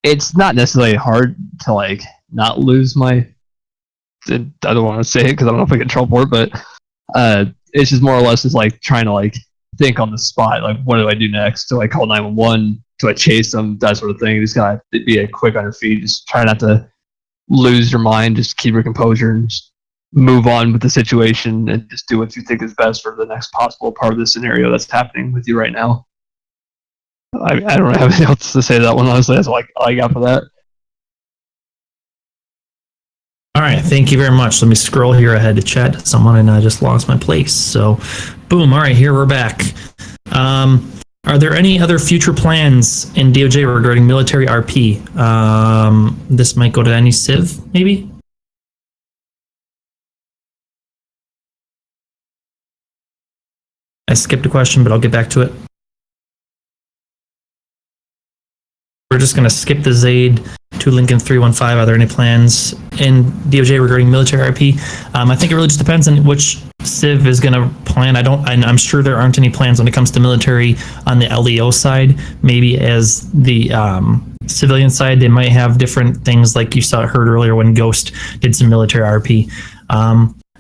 it's not necessarily hard to not lose my. I don't want to say it because I don't know if I get in trouble for it, but it's just more or less just trying to think on the spot. What do I do next? Do I call 911? Do I chase them? That sort of thing. You just gotta be quick on your feet. Just try not to lose your mind. Just keep your composure and just move on with the situation and just do what you think is best for the next possible part of the scenario that's happening with you right now. I don't have anything else to say to that one, honestly. That's all I got for that. All right, thank you very much. Let me scroll here ahead to chat to someone, and I just lost my place. So, boom. All right, here we're back. Are there any other future plans in DOJ regarding military RP? This might go to any civ, maybe? I skipped a question, but I'll get back to it. We're just going to skip the Zaid to Lincoln 315. Are there any plans in DOJ regarding military RP? I think it really just depends on which civ is going to plan. I'm sure there aren't any plans when it comes to military on the LEO side. Maybe as the civilian side, they might have different things like you heard earlier when Ghost did some military RP.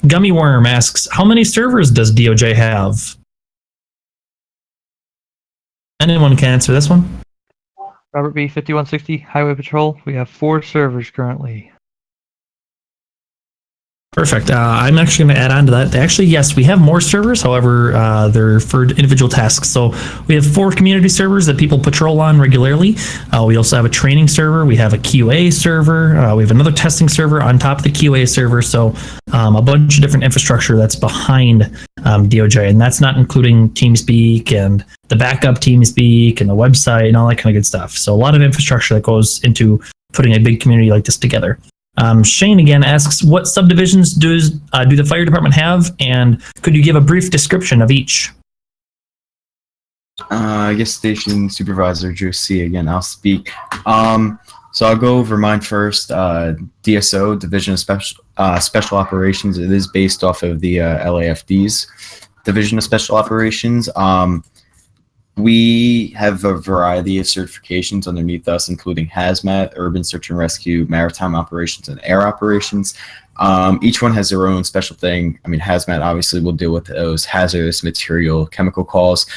Gummy Worm asks, how many servers does DOJ have? Anyone can answer this one. Robert B. 5160 Highway Patrol. We have 4 servers currently. Perfect. I'm actually going to add on to that. Actually, yes, we have more servers. However, they're for individual tasks. So we have 4 community servers that people patrol on regularly. We also have a training server. We have a QA server. We have another testing server on top of the QA server. So a bunch of different infrastructure that's behind DOJ. And that's not including TeamSpeak and the backup TeamSpeak and the website and all that kind of good stuff. So a lot of infrastructure that goes into putting a big community like this together. Shane again asks, what subdivisions do the fire department have, and could you give a brief description of each? I guess Station Supervisor Joe C. again. I'll speak. So I'll go over mine first. DSO, Division of Special Operations. It is based off of the LAFD's Division of Special Operations. We have a variety of certifications underneath us, including hazmat, urban search and rescue, maritime operations, and air operations. Each one has their own special thing. I mean, hazmat obviously will deal with those hazardous material chemical calls.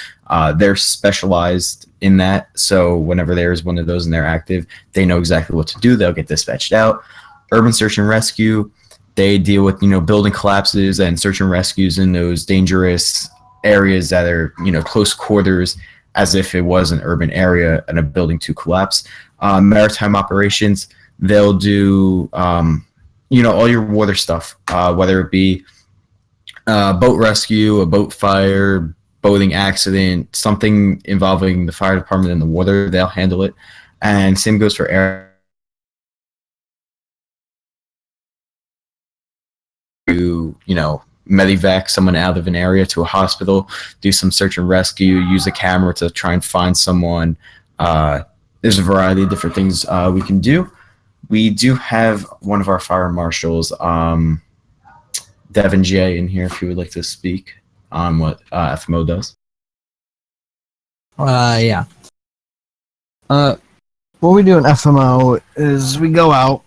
They're specialized in that, so whenever there's one of those and they're active, they know exactly what to do. They'll get dispatched out. Urban search and rescue, they deal with building collapses and search and rescues in those dangerous areas that are close quarters, as if it was an urban area and a building to collapse. Maritime operations, they'll do all your water stuff, whether it be boat rescue, a boat fire, boating accident, something involving the fire department in the water, they'll handle it. And same goes for air. Medevac someone out of an area to a hospital, do some search and rescue, use a camera to try and find someone. There's a variety of different things we can do. We do have one of our fire marshals, Devin J, in here if you would like to speak on what FMO does. Yeah. What we do in FMO is we go out,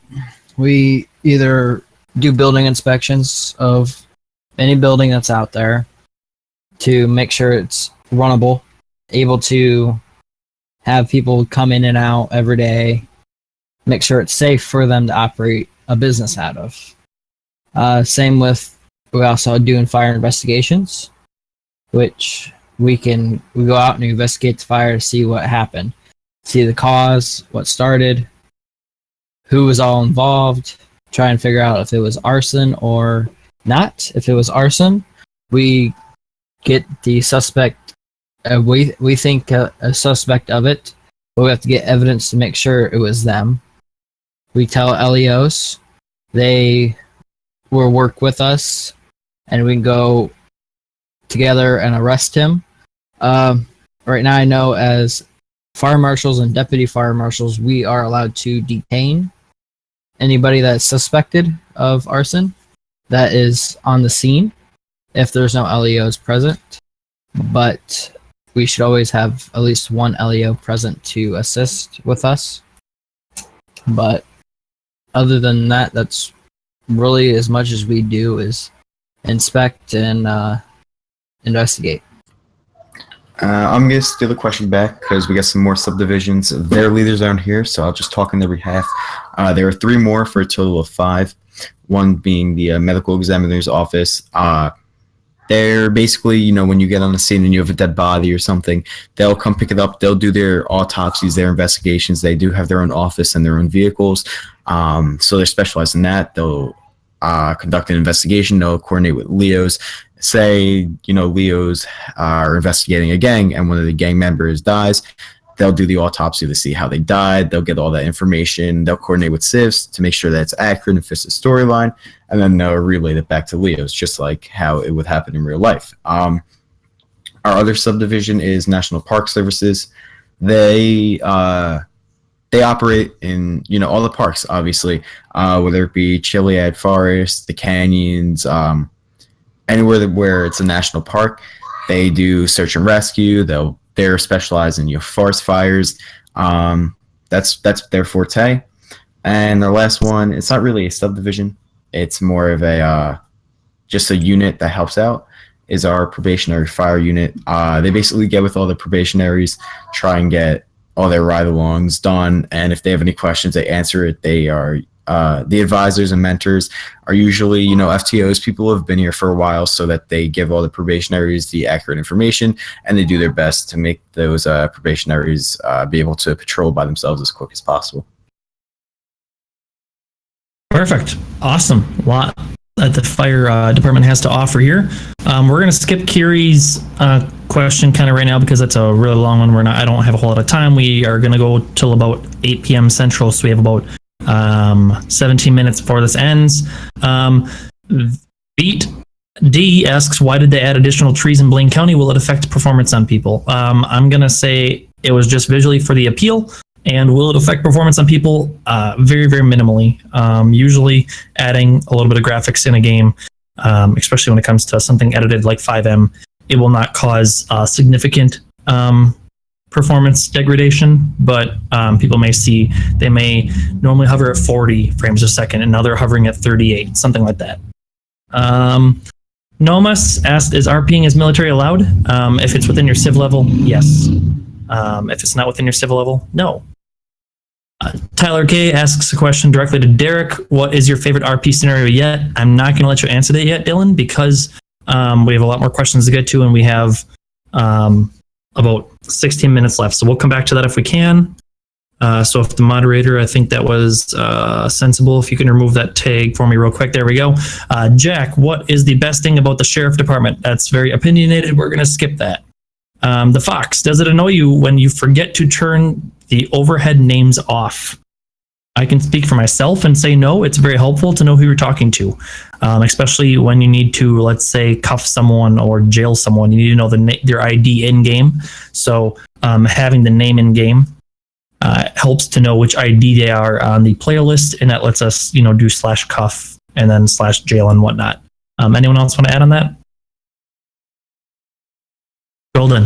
we either do building inspections of any building that's out there to make sure it's runnable, able to have people come in and out every day, make sure it's safe for them to operate a business out of. Same with, we also doing fire investigations, which we go out and investigate the fire to see what happened, see the cause, what started, who was all involved, try and figure out if it was arson or not. If it was arson, we get the suspect. We think a suspect of it, but we have to get evidence to make sure it was them. We tell LEOs, they will work with us, and we can go together and arrest him. Right now, I know as fire marshals and deputy fire marshals, we are allowed to detain anybody that's suspected of arson that is on the scene if there's no LEOs present. But we should always have at least one LEO present to assist with us. But other than that, that's really as much as we do is inspect and investigate. I'm going to steal the question back because we got some more subdivisions. Their leaders aren't here, so I'll just talk on their behalf. There are 3 more for a total of 5. One being the medical examiner's office. They're basically, when you get on the scene and you have a dead body or something, they'll come pick it up. They'll do their autopsies, their investigations. They do have their own office and their own vehicles. So they're specialized in that. They'll conduct an investigation. They'll coordinate with LEOs. Say, LEOs are investigating a gang and one of the gang members dies. They'll do the autopsy to see how they died. They'll get all that information. They'll coordinate with civs to make sure that it's accurate and fits the storyline. And then they'll relay it back to LEOs, just like how it would happen in real life. Our other subdivision is National Park Services. They operate in, all the parks, obviously, whether it be Chiliad Forest, the canyons, anywhere where it's a national park. They do search and rescue. They're specialized in forest fires. That's their forte. And the last one, it's not really a subdivision. It's more of a just a unit that helps out, is our probationary fire unit. They basically get with all the probationaries, try and get all their ride-alongs done, and if they have any questions, they answer it. They are the advisors and mentors are usually, FTOs, people who have been here for a while, so that they give all the probationaries the accurate information, and they do their best to make those probationaries be able to patrol by themselves as quick as possible. Perfect. Awesome. that the fire department has to offer here. We're going to skip Kiri's question kind of right now because that's a really long one. I don't have a whole lot of time. We are going to go till about 8 p.m. Central, so we have about 17 minutes before this ends. Beat D asks, why did they add additional trees in Blaine County? Will it affect performance on people? I'm going to say it was just visually for the appeal. And will it affect performance on people? Very, very minimally. Usually adding a little bit of graphics in a game, especially when it comes to something edited like 5M, it will not cause significant performance degradation, but people may see, they may normally hover at 40 frames a second, and now they're hovering at 38, something like that. Nomas asked, is RPing as military allowed? If it's within your civ level, yes. If it's not within your civil level, no. Tyler K asks a question directly to Derek. What is your favorite RP scenario yet? I'm not going to let you answer that yet, Dylan, because we have a lot more questions to get to, and we have about 16 minutes left. So we'll come back to that if we can. So if the moderator, I think that was sensible. If you can remove that tag for me real quick. There we go. Jack, what is the best thing about the sheriff department? That's very opinionated. We're going to skip that. The Fox, does it annoy you when you forget to turn the overhead names off? I can speak for myself and say no. It's very helpful to know who you're talking to, especially when you need to, let's say, cuff someone or jail someone. You need to know their ID in game. So having the name in game helps to know which ID they are on the player list, and that lets us, do /cuff and then /jail and whatnot. Anyone else want to add on that? Golden.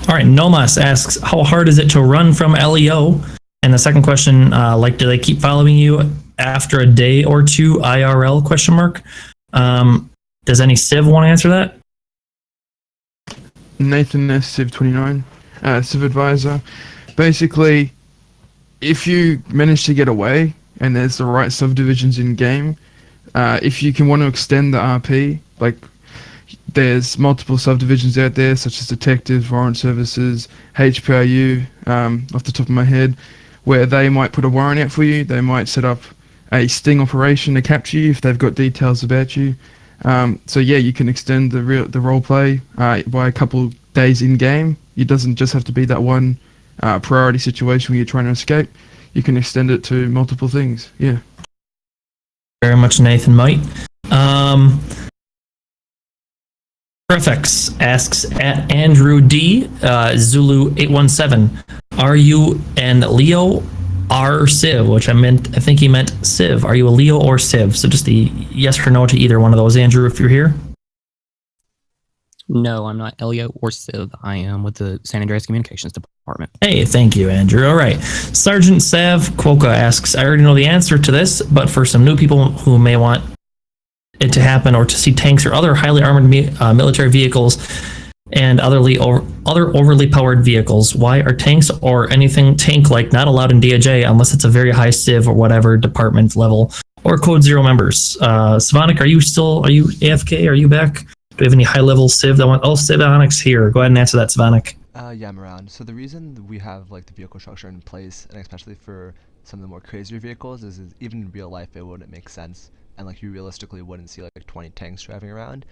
All right, Nomas asks, how hard is it to run from LEO? And the second question, do they keep following you after a day or two IRL, question mark? Does any Civ want to answer that? Nathan S. Civ 29, Civ Advisor. Basically, if you manage to get away and there's the right subdivisions in game, if you can want to extend the RP, there's multiple subdivisions out there, such as detectives, warrant services, HPRU, off the top of my head, where they might put a warrant out for you. They might set up a sting operation to capture you if they've got details about you. So yeah, you can extend the role play by a couple days in game. It doesn't just have to be that one priority situation where you're trying to escape. You can extend it to multiple things. Yeah. Very much, Nathan Might. Prefix asks at Andrew D. Zulu 817. Are you an Leo or Civ? Which I think he meant Civ. Are you a Leo or Civ? So just the yes or no to either one of those, Andrew, if you're here. No, I'm not Elio or Civ. I am with the San Andreas Communications Department. Hey, thank you, Andrew. All right. Sergeant Sav Quokka asks, I already know the answer to this, but for some new people who may want it to happen or to see tanks or other highly armored military vehicles and other overly powered vehicles, why are tanks or anything tank-like not allowed in DOJ unless it's a very high Civ or whatever department level or Code Zero members? Svanik, are you AFK? Are you back? Do we have any high-level Civ that want? Oh, Civ Onyx here. Go ahead and answer that, Svanik. Yeah, I'm around. So the reason we have the vehicle structure in place, and especially for some of the more crazier vehicles, is even in real life it wouldn't make sense, and you realistically wouldn't see 20 tanks driving around.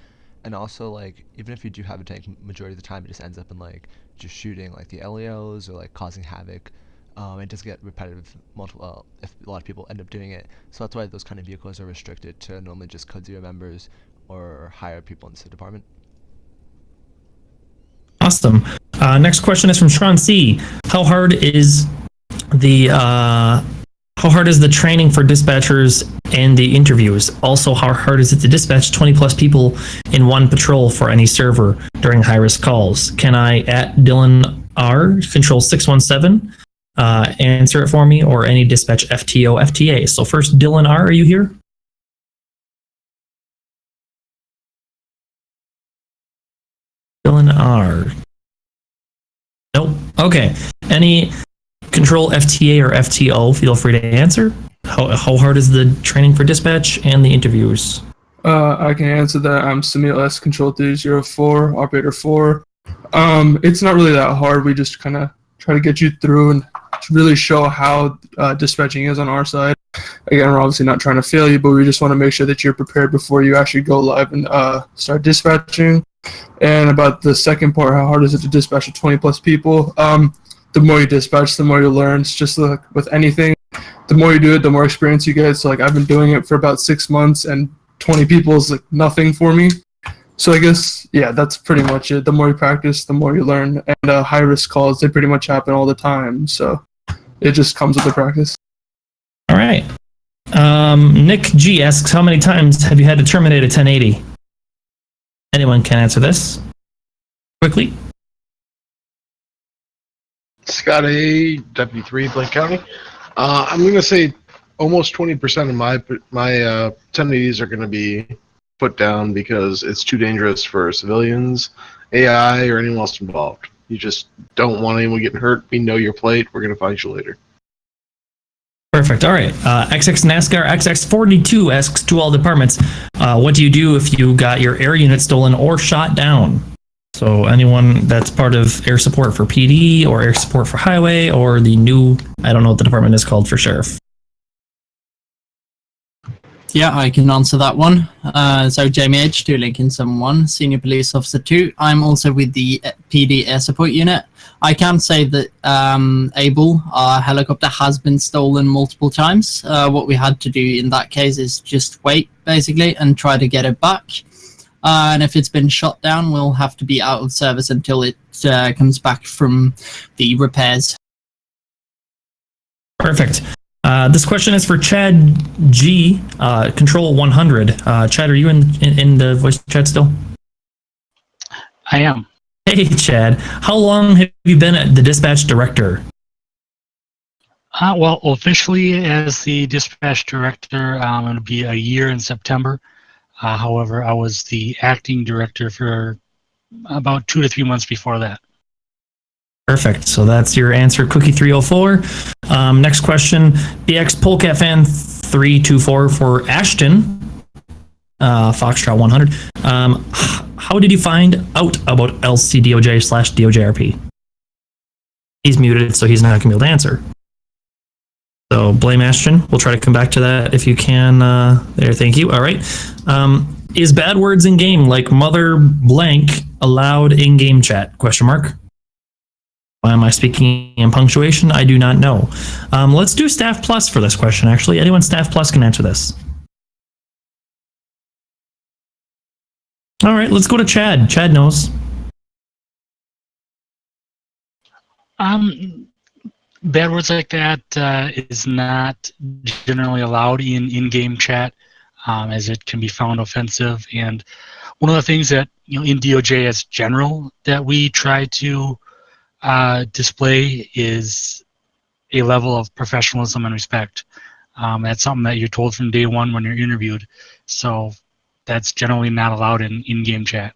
And also even if you do have a tank, majority of the time it just ends up in just shooting the LEOs or causing havoc. It does get repetitive if a lot of people end up doing it. So that's why those kind of vehicles are restricted to normally just Code Zero members or higher people in the department. Awesome. Next question is from Sean C. How hard is the training for dispatchers and the interviews? Also, how hard is it to dispatch 20 plus people in one patrol for any server during high risk calls? Can I at Dylan R control 617 answer it for me, or any dispatch FTO FTA? So first, Dylan R, are you here? Dylan R. Nope. Okay. Any control FTA or FTO, feel free to answer. How hard is the training for dispatch and the interviews? I can answer that. I'm Samil S, Control 304, Operator 4. It's not really that hard. We just kind of try to get you through and really show how dispatching is on our side. Again, we're obviously not trying to fail you, but we just want to make sure that you're prepared before you actually go live and start dispatching. And about the second part, how hard is it to dispatch with 20 plus people? The more you dispatch, the more you learn. It's just like with anything, the more you do it, the more experience you get. So like I've been doing it for about 6 months, and 20 people is like nothing for me. So I guess, yeah, that's pretty much it. The more you practice, the more you learn. And high risk calls, they pretty much happen all the time. So it just comes with the practice. All right. Nick G asks, how many times have you had to terminate a 1080? Anyone can answer this quickly. Scott A, Deputy 3, Blake County. I'm going to say almost 20% of my 1080s are going to be put down because it's too dangerous for civilians, AI, or anyone else involved. You just don't want anyone getting hurt. We know your plate. We're going to find you later. Perfect. All right. XX NASCAR XX42 asks to all departments, what do you do if you got your air unit stolen or shot down? So anyone that's part of air support for PD or air support for highway or the new, I don't know what the department is called for sheriff. Yeah, I can answer that one. So Jamie H, 2 Lincoln 71, Senior Police Officer 2. I'm also with the PD Air Support Unit. I can say that Able, our helicopter, has been stolen multiple times. What we had to do in that case is just wait, basically, and try to get it back. And if it's been shot down, we'll have to be out of service until it comes back from the repairs. Perfect. This question is for Chad G, Control 100. Chad, are you in the voice chat still? I am. Hey, Chad. How long have you been the dispatch director? Well, officially as the dispatch director, it'll be a year in September. However, I was the acting director for about 2 to 3 months before that. Perfect. So that's your answer, Cookie 304. Next question, BX Polecat Fan 324 for Ashton, Foxtrot 100. How did you find out about LCDOJ/DOJRP? He's muted, so he's not going to be able to answer. So blame Ashton. We'll try to come back to that if you can. There, thank you. All right. Is bad words in game like mother blank allowed in game chat? Question mark. Why am I speaking in punctuation? I do not know. Let's do Staff Plus for this question, actually. Anyone Staff Plus can answer this. All right, let's go to Chad. Chad knows. Bad words like that is not generally allowed in in-game chat, as it can be found offensive. And one of the things that, in DOJ as general that we try to display is a level of professionalism and respect. That's something that you're told from day one when you're interviewed. So that's generally not allowed in in-game chat.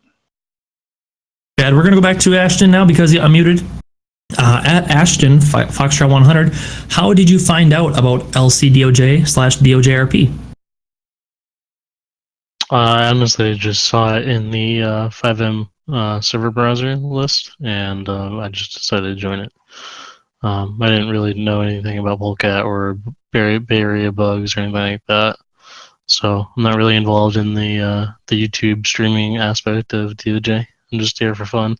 Chad, we're going to go back to Ashton now because I'm muted. At Ashton, Foxtrot 100, how did you find out about LCDOJ/DOJRP? I honestly just saw it in the 5M server browser list, and I just decided to join it. I didn't really know anything about Polecat or Bay Area bugs or anything like that, so I'm not really involved in the YouTube streaming aspect of DOJ. I'm just here for fun.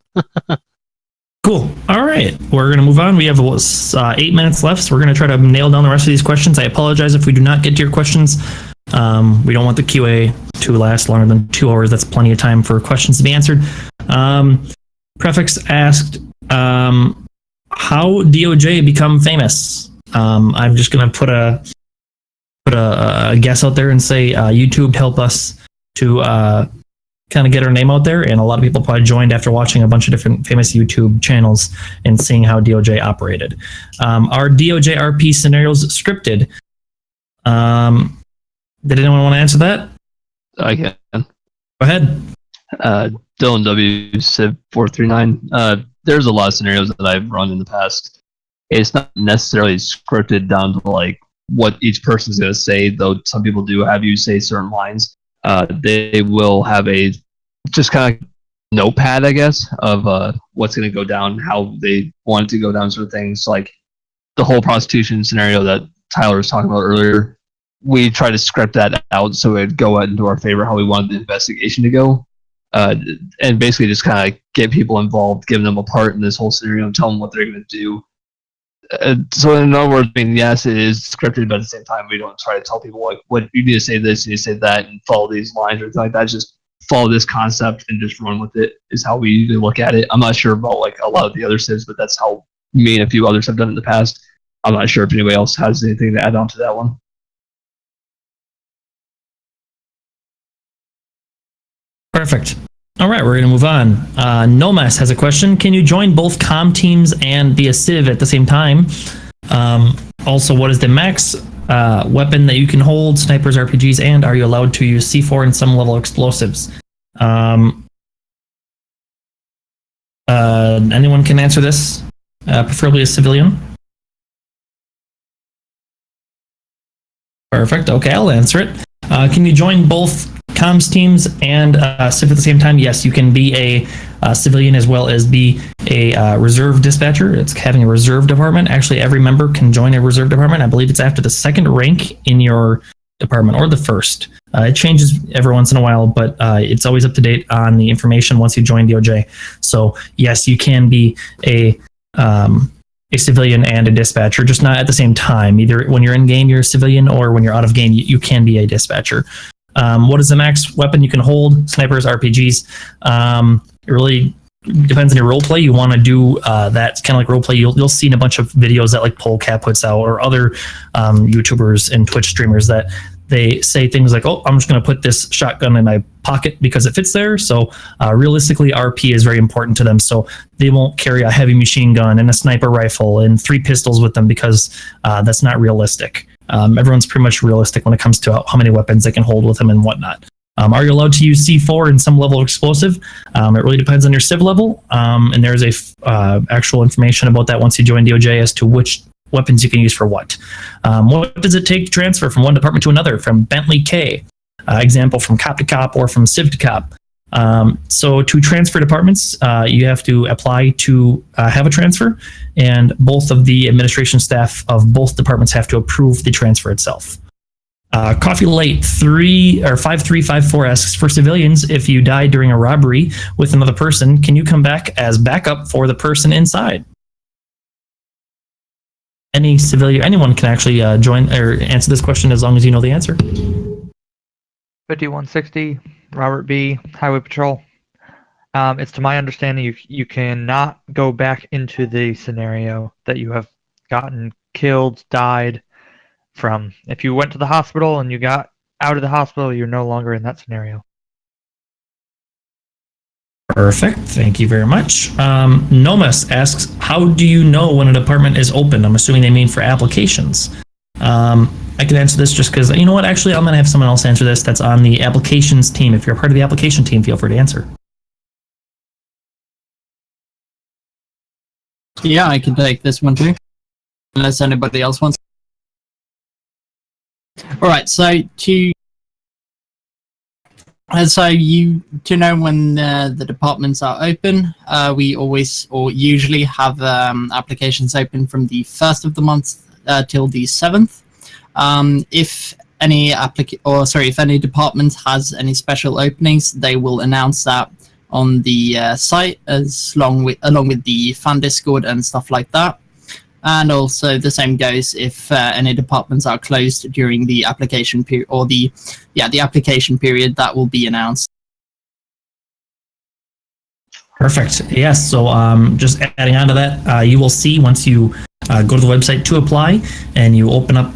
Cool. All right. We're going to move on. We have 8 minutes left, so we're going to try to nail down the rest of these questions. I apologize if we do not get to your questions. We don't want the QA to last longer than 2 hours. That's plenty of time for questions to be answered. Prefix asked, how DOJ become famous? I'm just going to put a guess out there and say YouTube helped us to kind of get our name out there, and a lot of people probably joined after watching a bunch of different famous YouTube channels and seeing how DOJ operated. Are DOJ RP scenarios scripted? Did anyone want to answer that? I can. Go ahead. Dylan W. Civ 439. There's a lot of scenarios that I've run in the past. It's not necessarily scripted down to like what each person's going to say, though some people do have you say certain lines. They will have a just kind of notepad, I guess, of what's going to go down, how they want it to go down, sort of things. Like the whole prostitution scenario that Tyler was talking about earlier, we try to script that out so it'd go out into our favor how we wanted the investigation to go. And basically just kind of get people involved, give them a part in this whole scenario and tell them what they're going to do. So in other words, I mean, yes, it is scripted, but at the same time, we don't try to tell people like, what you need to say this, you need to say that, and follow these lines or anything like that. Just follow this concept and just run with it is how we usually look at it. I'm not sure about like a lot of the other civs, but that's how me and a few others have done it in the past. I'm not sure if anybody else has anything to add on to that one. Perfect. All right, we're going to move on. Nomas has a question. Can you join both comm teams and be a civ at the same time? Also, what is the max weapon that you can hold, snipers, RPGs, and are you allowed to use C4 and some level explosives? Anyone can answer this, preferably a civilian. Perfect. Okay, I'll answer it. Can you join both comms teams and civ at the same time? Yes, you can be a civilian as well as be a reserve dispatcher. It's having a reserve department. Actually, every member can join a reserve department. I believe it's after the second rank in your department or the first. It changes every once in a while, but it's always up to date on the information once you join DOJ. So yes, you can be a civilian and a dispatcher, just not at the same time. Either when you're in game, you're a civilian, or when you're out of game, you can be a dispatcher. What is the max weapon you can hold? Snipers, RPGs. It really depends on your role play. You want to do that kind of like role play. You'll see in a bunch of videos that like Polecat puts out, or other YouTubers and Twitch streamers, that they say things like, "Oh, I'm just going to put this shotgun in my pocket because it fits there." So realistically, RP is very important to them. So they won't carry a heavy machine gun and a sniper rifle and 3 pistols with them because that's not realistic. Everyone's pretty much realistic when it comes to how many weapons they can hold with them and whatnot. Are you allowed to use C4 and some level of explosive? It really depends on your civ level, and there's actual information about that once you join DOJ as to which weapons you can use for what. What does it take to transfer from one department to another? From Bentley K, example from cop to cop or from civ to cop. So to transfer departments, you have to apply to have a transfer, and both of the administration staff of both departments have to approve the transfer itself. Coffee Light 5354 asks, for civilians, if you die during a robbery with another person, can you come back as backup for the person inside? Any civilian, anyone can actually join or answer this question as long as you know the answer. 5160, Robert B., Highway Patrol. It's to my understanding you cannot go back into the scenario that you have gotten killed, died from. If you went to the hospital and you got out of the hospital, you're no longer in that scenario. Perfect. Thank you very much. Nomas asks, how do you know when a department is open? I'm assuming they mean for applications. I can answer this just because, you know what, actually, I'm going to have someone else answer this that's on the applications team. If you're a part of the application team, feel free to answer. Yeah, I can take this one too, unless anybody else wants. Alright, so to know when the departments are open, we always or usually have applications open from the 1st of the month till the 7th. If any if any department has any special openings, they will announce that on the site along with the fan Discord and stuff like that. And also the same goes if any departments are closed during the application period, or the application period, that will be announced. Perfect. Yes. So just adding on to that, you will see once you go to the website to apply and you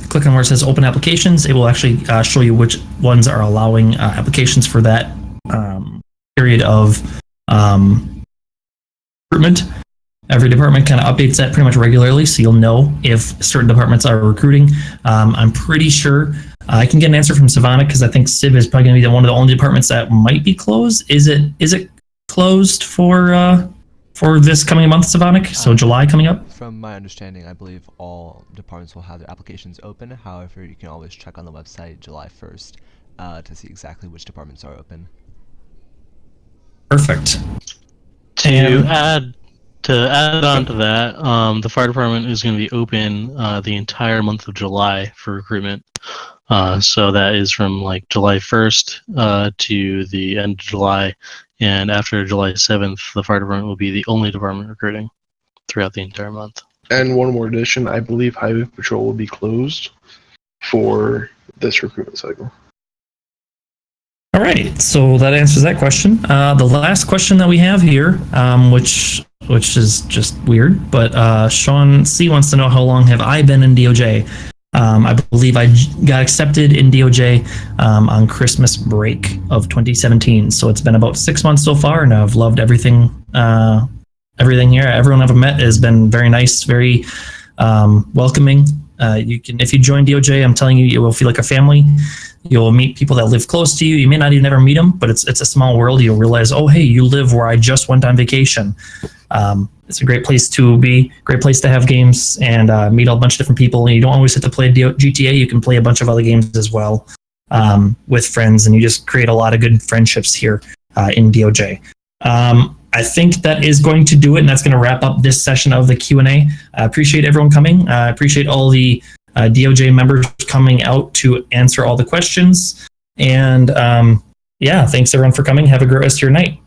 click on where it says open applications, it will actually show you which ones are allowing applications for that period of recruitment. Every department kind of updates that pretty much regularly, so you'll know if certain departments are recruiting. I'm pretty sure I can get an answer from Savannah because I think Civ is probably going to be one of the only departments that might be closed. Is it closed for this coming month, Savannah? So July coming up? From my understanding, I believe all departments will have their applications open. However, you can always check on the website July 1st to see exactly which departments are open. Perfect. To add To add on to that, the fire department is going to be open the entire month of July for recruitment. So that is from like July 1st to the end of July, and after July 7th, the fire department will be the only department recruiting throughout the entire month. And one more addition, I believe Highway Patrol will be closed for this recruitment cycle. All right, so that answers that question. The last question that we have here, which is just weird, but Sean C wants to know, how long have I been in DOJ? I believe I got accepted in DOJ on Christmas break of 2017, so it's been about 6 months so far, and I've loved everything. Everything here. Everyone I've met has been very nice, very welcoming. If you join DOJ, I'm telling you, you will feel like a family. You'll meet people that live close to you. You may not even ever meet them, but it's a small world. You'll realize, oh, hey, you live where I just went on vacation. It's a great place to be, great place to have games and meet a bunch of different people. And you don't always have to play GTA. You can play a bunch of other games as well with friends, and you just create a lot of good friendships here in DOJ. I think that is going to do it, and that's going to wrap up this session of the Q&A. I appreciate everyone coming. I appreciate all the DOJ members coming out to answer all the questions. And yeah, thanks everyone for coming. Have a great rest of your night.